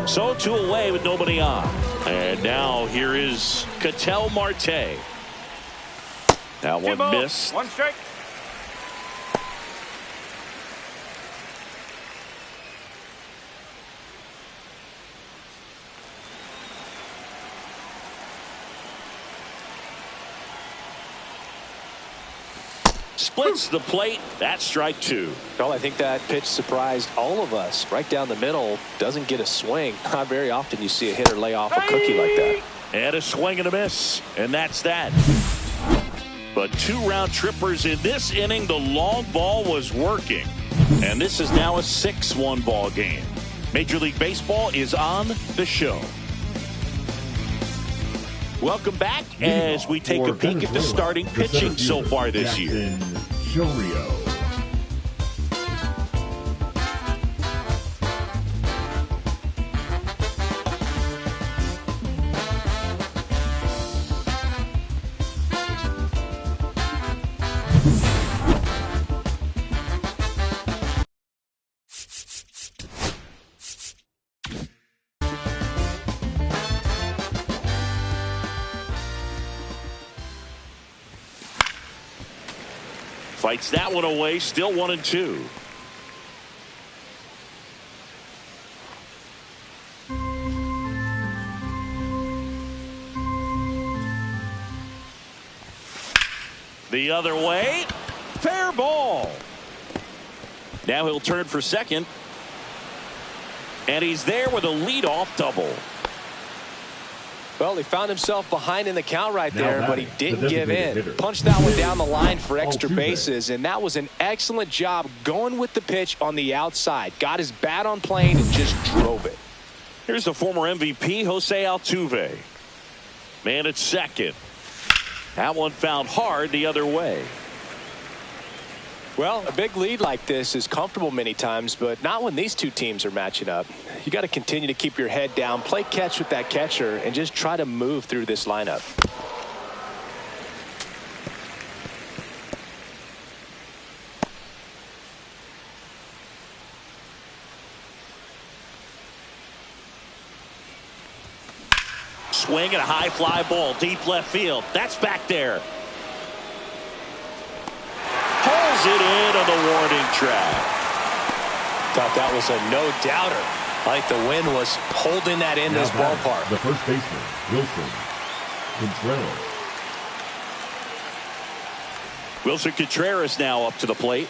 Speaker 1: So 2 away with nobody on. And now here is Ketel Marte. That one missed.
Speaker 3: 1 strike.
Speaker 1: Splits the plate. That's strike 2.
Speaker 2: Well, I think that pitch surprised all of us. Right down the middle, doesn't get a swing. Not very often you see a hitter lay off a cookie like that.
Speaker 1: And a swing and a miss. And that's that. But 2 round trippers in this inning. The long ball was working. And this is now a 6-1 ball game. Major League Baseball is on the show. Welcome back as we take a peek at the starting pitching so far this year. Fights that one away, still 1-2. The other way, fair ball. Now he'll turn for second. And he's there with a leadoff double.
Speaker 2: Well, he found himself behind in the count right there, but he didn't give in. Punched that one down the line for extra bases, and that was an excellent job going with the pitch on the outside. Got his bat on plane and just drove it.
Speaker 1: Here's the former MVP, Jose Altuve. Man at second. That one found hard the other way.
Speaker 2: Well, a big lead like this is comfortable many times, but not when these two teams are matching up. You got to continue to keep your head down, play catch with that catcher, and just try to move through this lineup.
Speaker 1: Swing and a high fly ball, deep left field. That's back there. Pulls it in on the warning track.
Speaker 2: Thought that was a no-doubter. I think the wind was holding that in this ballpark.
Speaker 4: The first baseman, Wilson Contreras.
Speaker 1: Wilson Contreras now up to the plate.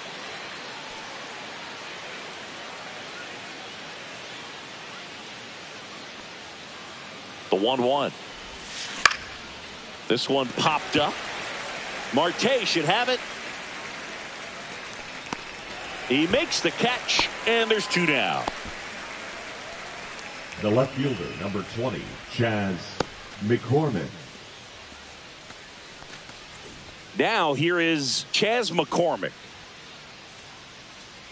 Speaker 1: The 1-1. This one popped up. Marte should have it. He makes the catch, and there's 2 down.
Speaker 4: The left fielder, number 20, Chas McCormick.
Speaker 1: Now here is Chas McCormick.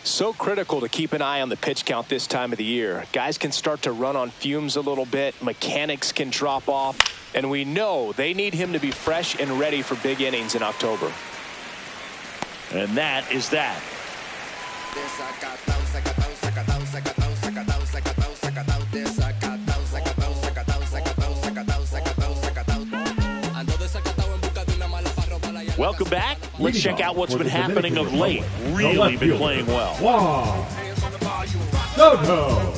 Speaker 2: So critical to keep an eye on the pitch count this time of the year. Guys can start to run on fumes a little bit. Mechanics can drop off. And we know they need him to be fresh and ready for big innings in October.
Speaker 1: And that is that. Welcome back. Let's check out what's been happening of late. Really been playing well.
Speaker 4: Wow. Soto.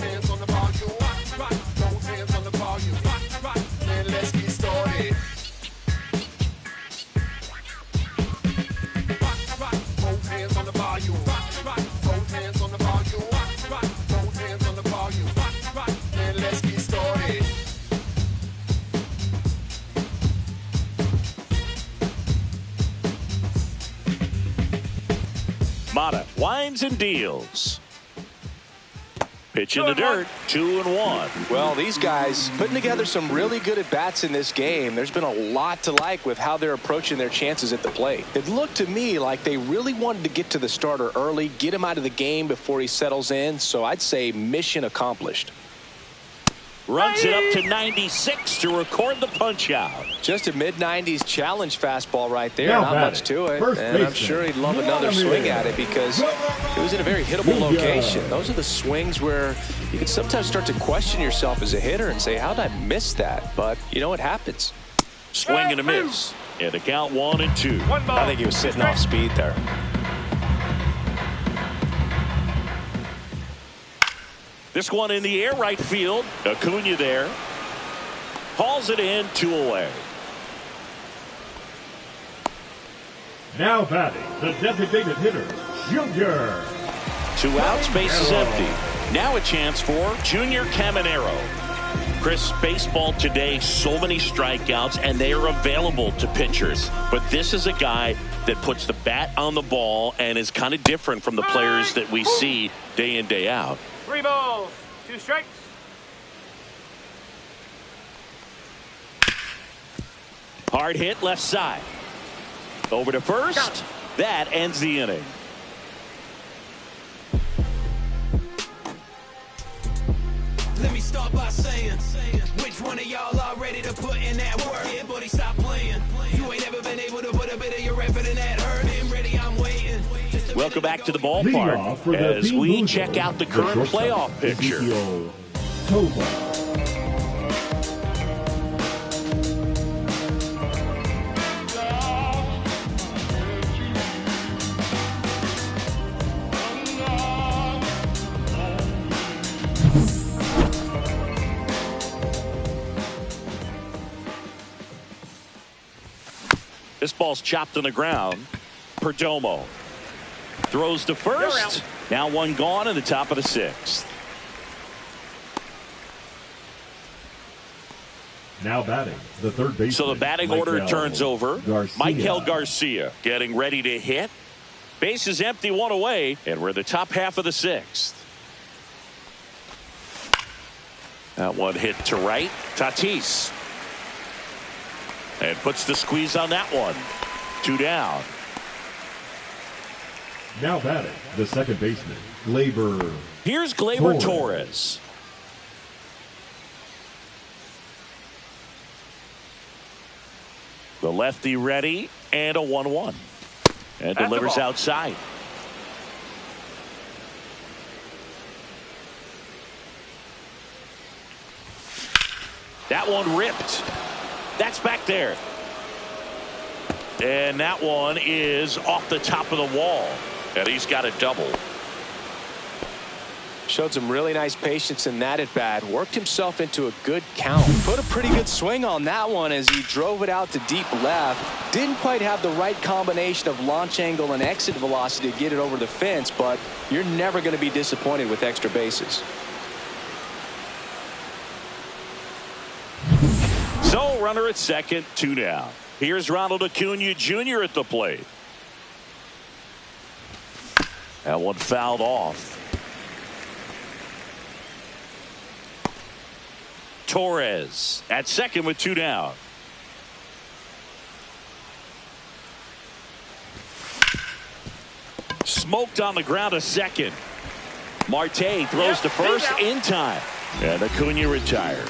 Speaker 1: Mata winds and deals. Pitch in the dirt, 2-1.
Speaker 2: Well, these guys putting together some really good at-bats in this game. There's been a lot to like with how they're approaching their chances at the plate. It looked to me like they really wanted to get to the starter early, get him out of the game before he settles in. So I'd say mission accomplished.
Speaker 1: Runs it up to 96 to record the punch out.
Speaker 2: Just a mid-90s challenge fastball right there.
Speaker 4: Now
Speaker 2: Not much to it. And I'm sure he'd love another swing at it because it was in a very hittable location. Those are the swings where you can sometimes start to question yourself as a hitter and say, how did I miss that? But, you know, it happens.
Speaker 1: Swing and a miss. And a count 1-2.
Speaker 2: I think he was sitting off speed there.
Speaker 1: This one in the air, right field. Acuna there. Hauls it in, 2 away.
Speaker 4: Now batting, the designated hitter, Junior.
Speaker 1: 2 outs, base is empty. Now a chance for Junior Caminero. Chris, baseball today, so many strikeouts, and they are available to pitchers. But this is a guy that puts the bat on the ball and is kind of different from the players that we see day in, day out.
Speaker 3: 3 balls, 2 strikes.
Speaker 1: Hard hit left side. Over to first. That ends the inning.
Speaker 8: Let me start by saying, which one of y'all are ready to put in that work? Yeah, buddy, stop playing. You ain't ever been able to put a bit of your effort in that hurt. Been ready, I'm waiting.
Speaker 1: Welcome back to the ballpark as we check out the current playoff picture. This ball's chopped on the ground. Perdomo throws to first. Now 1 gone in the top of the 6th.
Speaker 4: Now batting, the third baseman.
Speaker 1: So the batting order turns over. Michael Garcia getting ready to hit. Base is empty, 1 away, and we're in the top half of the 6th. That one hit to right. Tatis. And puts the squeeze on that one. 2 down.
Speaker 4: Now batting, the second baseman, Gleyber.
Speaker 1: Here's Gleyber Torres. The lefty ready, and a 1-1. And delivers outside. That one ripped. That's back there. And that one is off the top of the wall. And he's got a double.
Speaker 2: Showed some really nice patience in that at bat. Worked himself into a good count. Put a pretty good swing on that one as he drove it out to deep left. Didn't quite have the right combination of launch angle and exit velocity to get it over the fence, but you're never going to be disappointed with extra bases.
Speaker 1: So runner at second, 2 down. Here's Ronald Acuna Jr. at the plate. That one fouled off. Torres at second with 2 down. Smoked on the ground a second. Marte throws to first in time. And Acuna retired.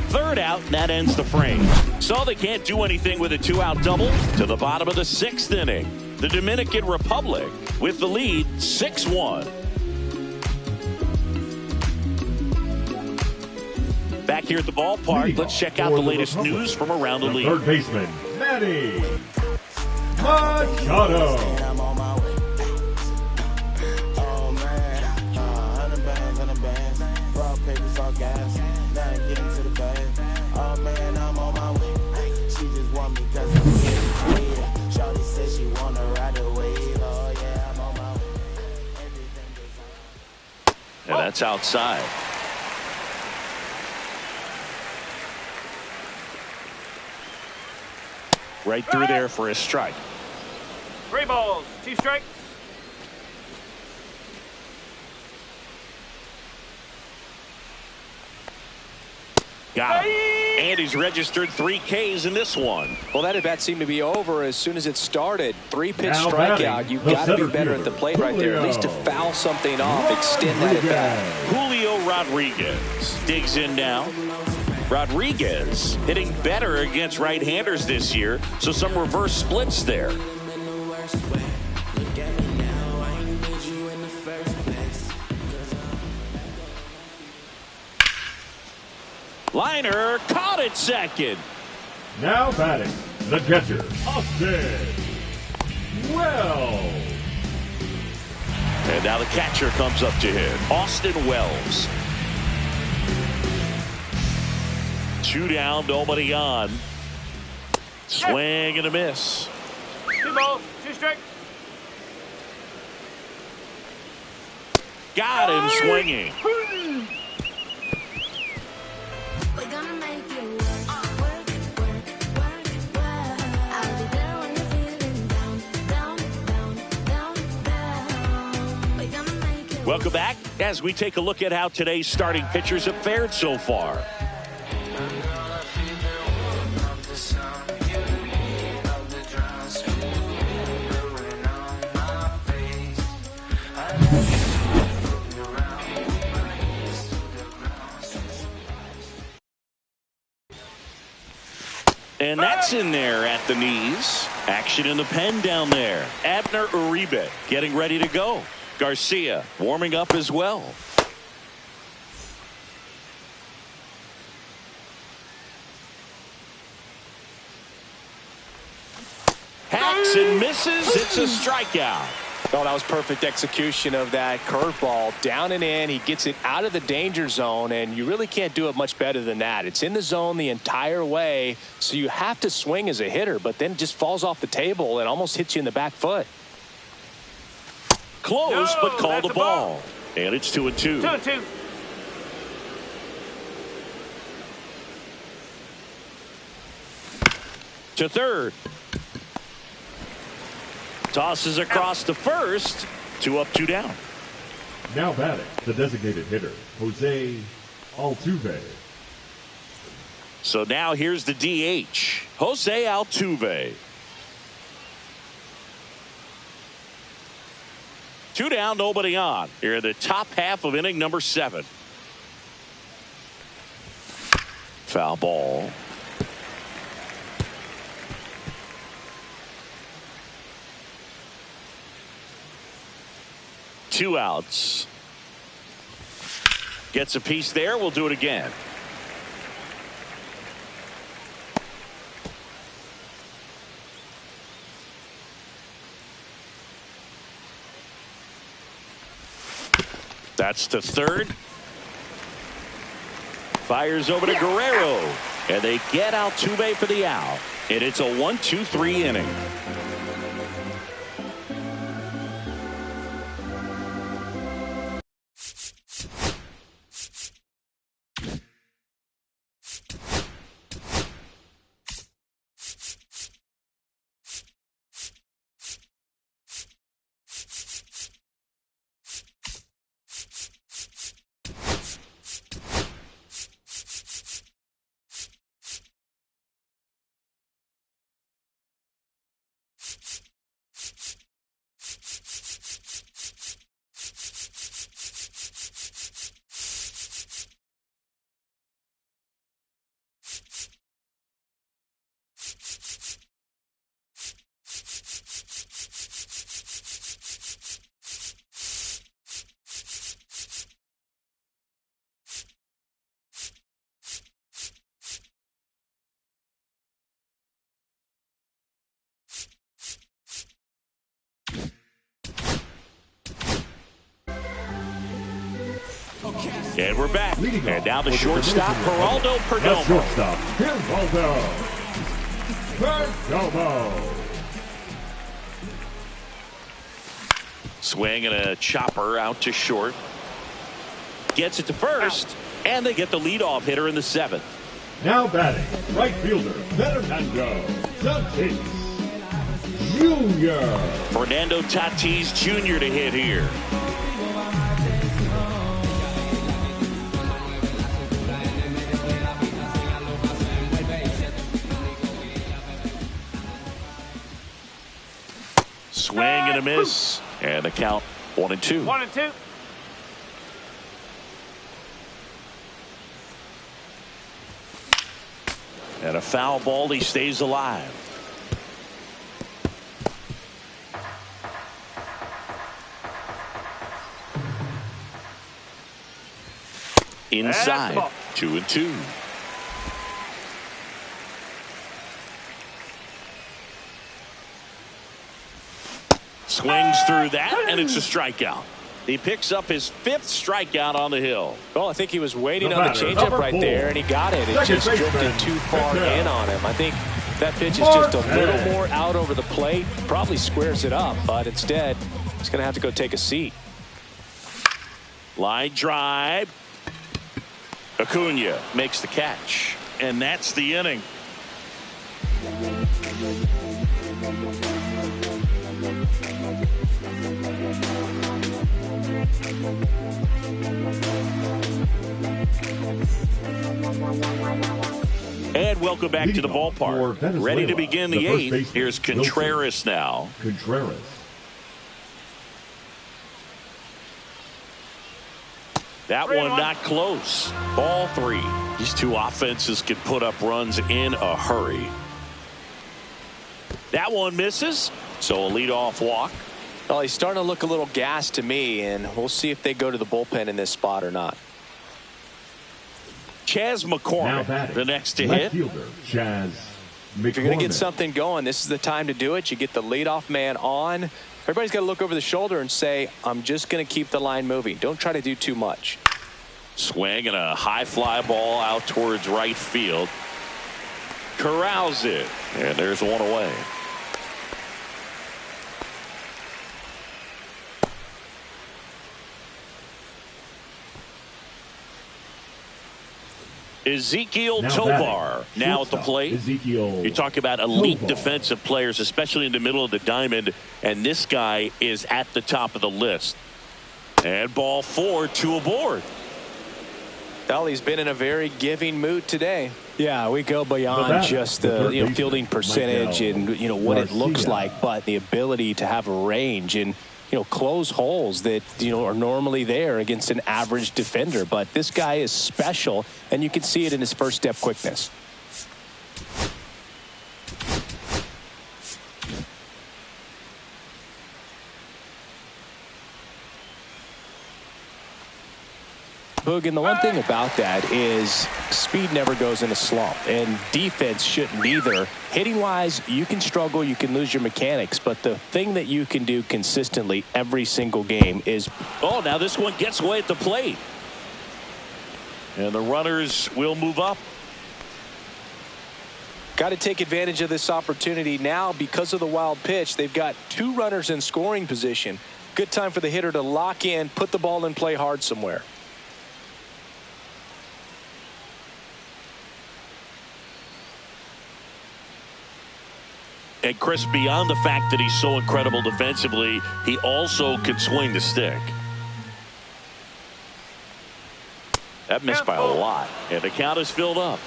Speaker 1: 3rd out, and that ends the frame. So they can't do anything with a 2-out double to the bottom of the 6th inning. The Dominican Republic with the lead 6-1. Back here at the ballpark, let's check out the latest news from around the league.
Speaker 4: Third baseman, Manny Machado.
Speaker 1: And that's outside. Right through there for a strike.
Speaker 3: 3 balls, 2 strikes.
Speaker 1: Got him. And he's registered 3 Ks in this one.
Speaker 2: Well, that at bat seemed to be over as soon as it started. 3-pitch
Speaker 4: Now
Speaker 2: strikeout. You've got to be better at the plate right there. At least to foul something off, extend that at bat.
Speaker 1: Julio Rodriguez digs in now. Rodriguez hitting better against right-handers this year, so some reverse splits there. Liner caught at second.
Speaker 4: Now batting, the catcher, Austin Wells.
Speaker 1: And now the catcher comes up to hit, Austin Wells. 2 down, nobody on. Swing and a miss.
Speaker 3: 2 balls, 2 strikes.
Speaker 1: Got him swinging.
Speaker 7: We're gonna make it work, work, work, work, work. I'll be there when you're feeling down, down, down, down, down. We're gonna make it.
Speaker 1: Welcome back as we take a look at how today's starting pitchers have fared so far. And that's in there at the knees. Action in the pen down there. Abner Uribe getting ready to go. Garcia warming up as well. Hacks and misses. It's a strikeout.
Speaker 2: Oh, that was perfect execution of that curveball. Down and in. He gets it out of the danger zone, and you really can't do it much better than that. It's in the zone the entire way, so you have to swing as a hitter, but then it just falls off the table and almost hits you in the back foot.
Speaker 1: Close, but called the ball. And it's 2-2.
Speaker 3: 2-2.
Speaker 1: To third. Tosses across to first. 2 up, 2 down.
Speaker 4: Now batting, the designated hitter, Jose Altuve.
Speaker 1: So now here's the DH, Jose Altuve. 2 down, nobody on. Here in the top half of inning number 7. Foul ball. Two outs. Gets a piece there. We'll do it again. That's to third. Fires over to Guerrero. And they get Altuve for the out. And it's a 1-2-3 inning. And we're back. And now the shortstop, Geraldo Perdomo.
Speaker 4: The shortstop, Geraldo Perdomo.
Speaker 1: Swing and a chopper out to short. Gets it to first. And they get the leadoff hitter in the 7th.
Speaker 4: Now batting, right fielder, Fernando Tatis Jr.
Speaker 1: Fernando Tatis Jr. to hit here. Swing and a miss. And the count 1-2.
Speaker 3: 1-2.
Speaker 1: And a foul ball. He stays alive. Inside. 2-2. Swings through that, and it's a strikeout. He picks up his 5th strikeout on the hill.
Speaker 2: Well, I think he was waiting on the changeup right there, and he got it. It just drifted too far in on him. I think that pitch is just a little more out over the plate. Probably squares it up, but instead, he's going to have to go take a seat.
Speaker 1: Line drive. Acuna makes the catch, and that's the inning. And welcome back to the ballpark. Ready to begin the 8th. Here's Contreras now.
Speaker 4: Contreras.
Speaker 1: That one not close. Ball 3. These two offenses can put up runs in a hurry. That one misses. So a leadoff walk.
Speaker 2: Well, he's starting to look a little gassed to me, and we'll see if they go to the bullpen in this spot or not.
Speaker 1: Chas McCormick, the next to hit.
Speaker 4: Fielder, Chas McCormick.
Speaker 2: If you're going to get something going, this is the time to do it. You get the leadoff man on. Everybody's got to look over the shoulder and say, I'm just going to keep the line moving. Don't try to do too much.
Speaker 1: Swing and a high fly ball out towards right field. Corrals it. And there's one away. Ezequiel Tovar now at the plate. You talk about elite defensive players, especially in the middle of the diamond, and this guy is at the top of the list. And ball 4, 2 aboard.
Speaker 2: Well, he's been in a very giving mood today. Yeah, we go beyond just the fielding percentage and what it looks like, but the ability to have a range and close holes that are normally there against an average defender. But this guy is special, and you can see it in his first step quickness. Boog, and the one thing about that is speed never goes in a slump, and defense shouldn't either. Hitting-wise, you can struggle, you can lose your mechanics, but the thing that you can do consistently every single game is...
Speaker 1: Oh, now this one gets away at the plate. And the runners will move up.
Speaker 2: Got to take advantage of this opportunity now because of the wild pitch. They've got 2 runners in scoring position. Good time for the hitter to lock in, put the ball in play hard somewhere.
Speaker 1: And Chris, beyond the fact that he's so incredible defensively, he also can swing the stick. That missed by a lot, and the count is filled up.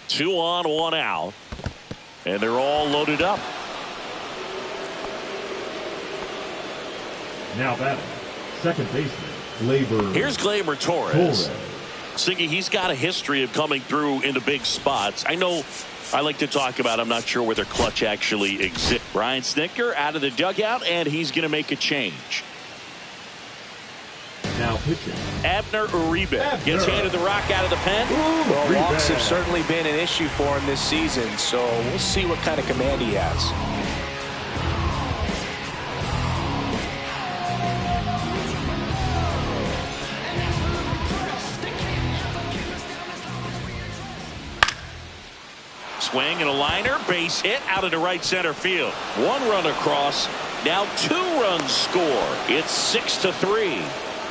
Speaker 1: Two on, 1 out. And they're all loaded up.
Speaker 4: Now batting, second baseman, Gleyber.
Speaker 1: Here's Gleyber Torres. Siggy, he's got a history of coming through into big spots. I know I like to talk about, I'm not sure whether clutch actually exists. Brian Snitker out of the dugout, and he's going to make a change.
Speaker 4: Now pitching.
Speaker 1: Abner Uribe gets handed the rock out of the pen.
Speaker 2: Well, walks have certainly been an issue for him this season, so we'll see what kind of command he has.
Speaker 1: Swing and a liner, base hit out into right center field. 1 run across. Now 2 runs score. It's 6-3.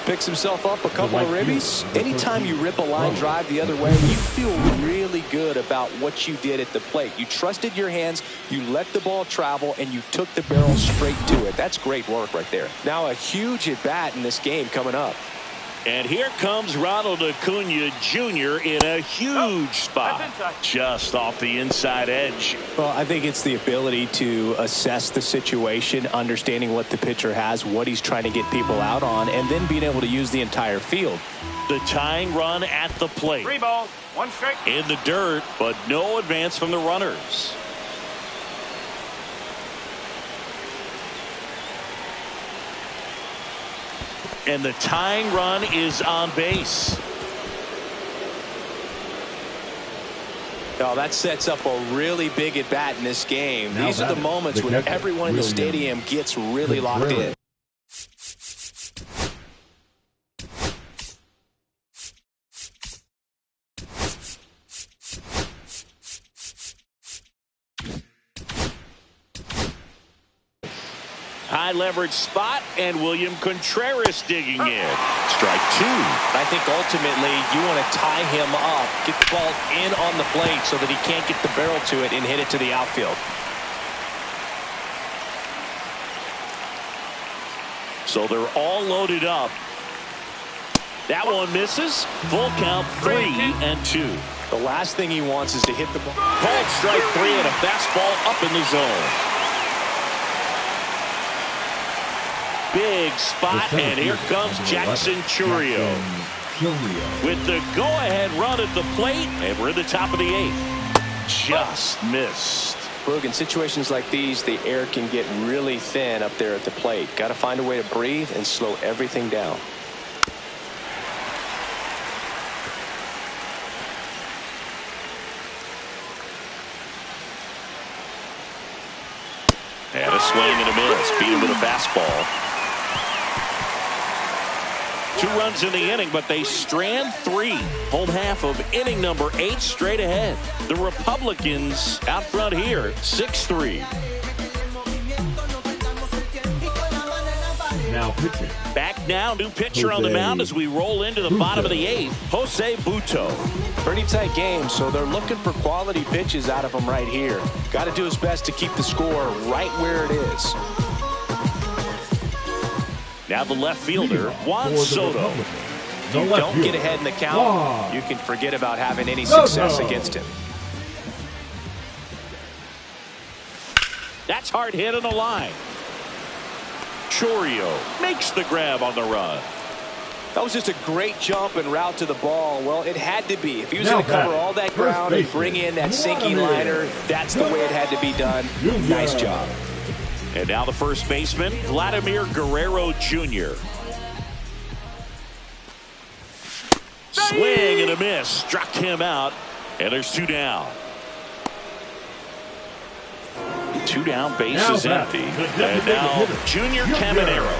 Speaker 2: Picks himself up a couple of ribbies. Anytime you rip a line drive the other way, you feel really good about what you did at the plate. You trusted your hands, you let the ball travel, and you took the barrel straight to it. That's great work right there. Now a huge at-bat in this game coming up.
Speaker 1: And here comes Ronald Acuna Jr. in a huge spot, just off the inside edge.
Speaker 2: Well, I think it's the ability to assess the situation, understanding what the pitcher has, what he's trying to get people out on, and then being able to use the entire field.
Speaker 1: The tying run at the plate.
Speaker 3: 3 balls, 1 strike.
Speaker 1: In the dirt, but no advance from the runners. And the tying run is on base.
Speaker 2: Oh, that sets up a really big at bat in this game.
Speaker 4: Now
Speaker 2: These are the moments when everyone in the stadium gets really locked in.
Speaker 1: High leverage spot, and William Contreras digging in. Strike 2.
Speaker 2: I think ultimately you want to tie him up, get the ball in on the plate so that he can't get the barrel to it and hit it to the outfield.
Speaker 1: So they're all loaded up. That one misses. Full count, 3-2.
Speaker 2: The last thing he wants is to hit the ball.
Speaker 1: Called strike 3 and a fastball up in the zone. Big spot, and here comes Jackson Chourio with the go-ahead run at the plate, and we're in the top of the 8th. Just missed.
Speaker 2: Boog, in situations like these, the air can get really thin up there at the plate. Got to find a way to breathe and slow everything down.
Speaker 1: And a swing and a miss. Beat him with a fastball. 2 runs in the inning, but they strand 3. Home half of inning number 8 straight ahead. The Republicans out front here, 6-3.
Speaker 4: Now pitching.
Speaker 1: Back now, new pitcher on the mound as we roll into the bottom of the 8th, Jose Butto.
Speaker 2: Pretty tight game, so they're looking for quality pitches out of him right here. Got to do his best to keep the score right where it is.
Speaker 1: Now the left fielder, Juan Soto.
Speaker 2: If you don't get ahead in the count, you can forget about having any success against him.
Speaker 1: That's hard hit on the line. Chourio makes the grab on the run.
Speaker 2: That was just a great jump and route to the ball. Well, it had to be. If he was going to cover all that ground and bring in that sinking liner, that's the way it had to be done. Nice job.
Speaker 1: And now the first baseman, Vladimir Guerrero Jr. Swing and a miss. Struck him out. And there's 2 down. 2 down, base is empty. And now Junior Caminero.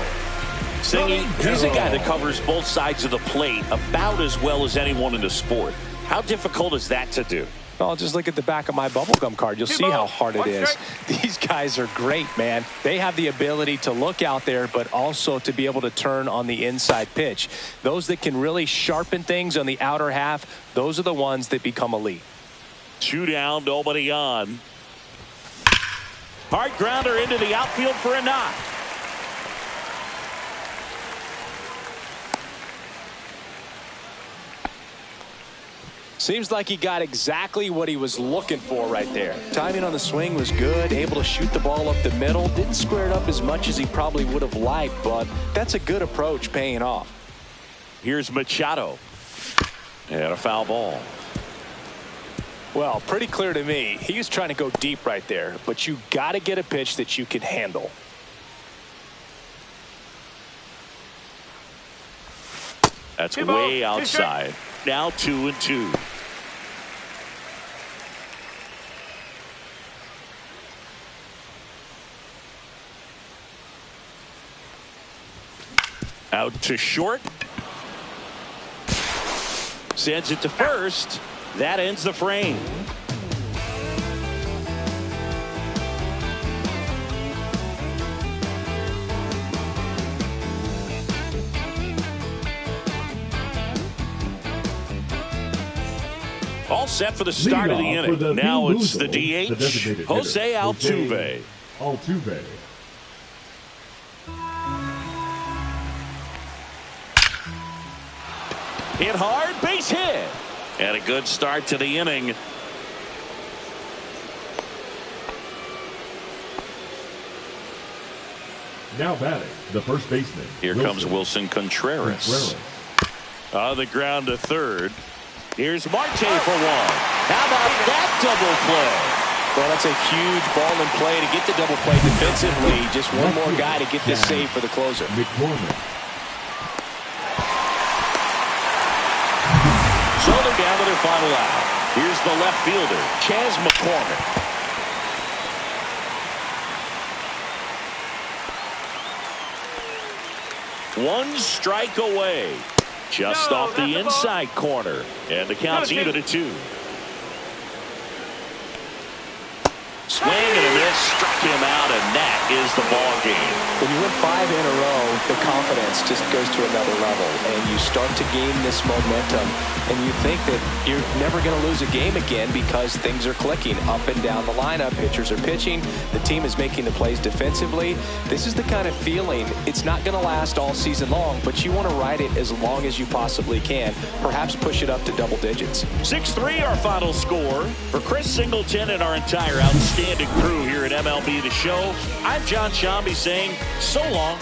Speaker 1: Singy, he's a guy that covers both sides of the plate about as well as anyone in the sport. How difficult is that to do?
Speaker 2: Well, just look at the back of my bubblegum card. You'll see how hard it is. These guys are great, man. They have the ability to look out there, but also to be able to turn on the inside pitch. Those that can really sharpen things on the outer half, those are the ones that become elite.
Speaker 1: 2 down, nobody on. Hard grounder into the outfield for a knock.
Speaker 2: Seems like he got exactly what he was looking for right there. Timing on the swing was good, able to shoot the ball up the middle. Didn't square it up as much as he probably would have liked, but that's a good approach paying off.
Speaker 1: Here's Machado. And a foul ball.
Speaker 2: Well, pretty clear to me. He was trying to go deep right there, but you got to get a pitch that you can handle.
Speaker 1: That's way outside. Now 2-2. Out to short. Sends it to first. That ends the frame. All set for the start of the inning. Now it's the DH, Jose Altuve. Hit hard, base hit. And a good start to the inning.
Speaker 4: Now batting, the first baseman.
Speaker 1: Here comes Wilson Contreras. On the ground to third. Here's Marte for one. How about that double play?
Speaker 2: Well, that's a huge ball in play to get the double play defensively. Just one more guy to get this save for the closer.
Speaker 1: So they're down to their final out. Here's the left fielder, Chas McCormick. One strike away. Just off the inside corner. And the count's even at 2. Swing and a miss, struck him out, and that is the ball game.
Speaker 2: When you win 5 in a row, the confidence just goes to another level, and you start to gain this momentum, and you think that you're never going to lose a game again because things are clicking up and down the lineup. Pitchers are pitching. The team is making the plays defensively. This is the kind of feeling, it's not going to last all season long, but you want to ride it as long as you possibly can. Perhaps push it up to double digits.
Speaker 1: 6-3 our final score. For Chris Singleton and our entire outstanding crew here at MLB The Show, I'm John Shambi saying so long.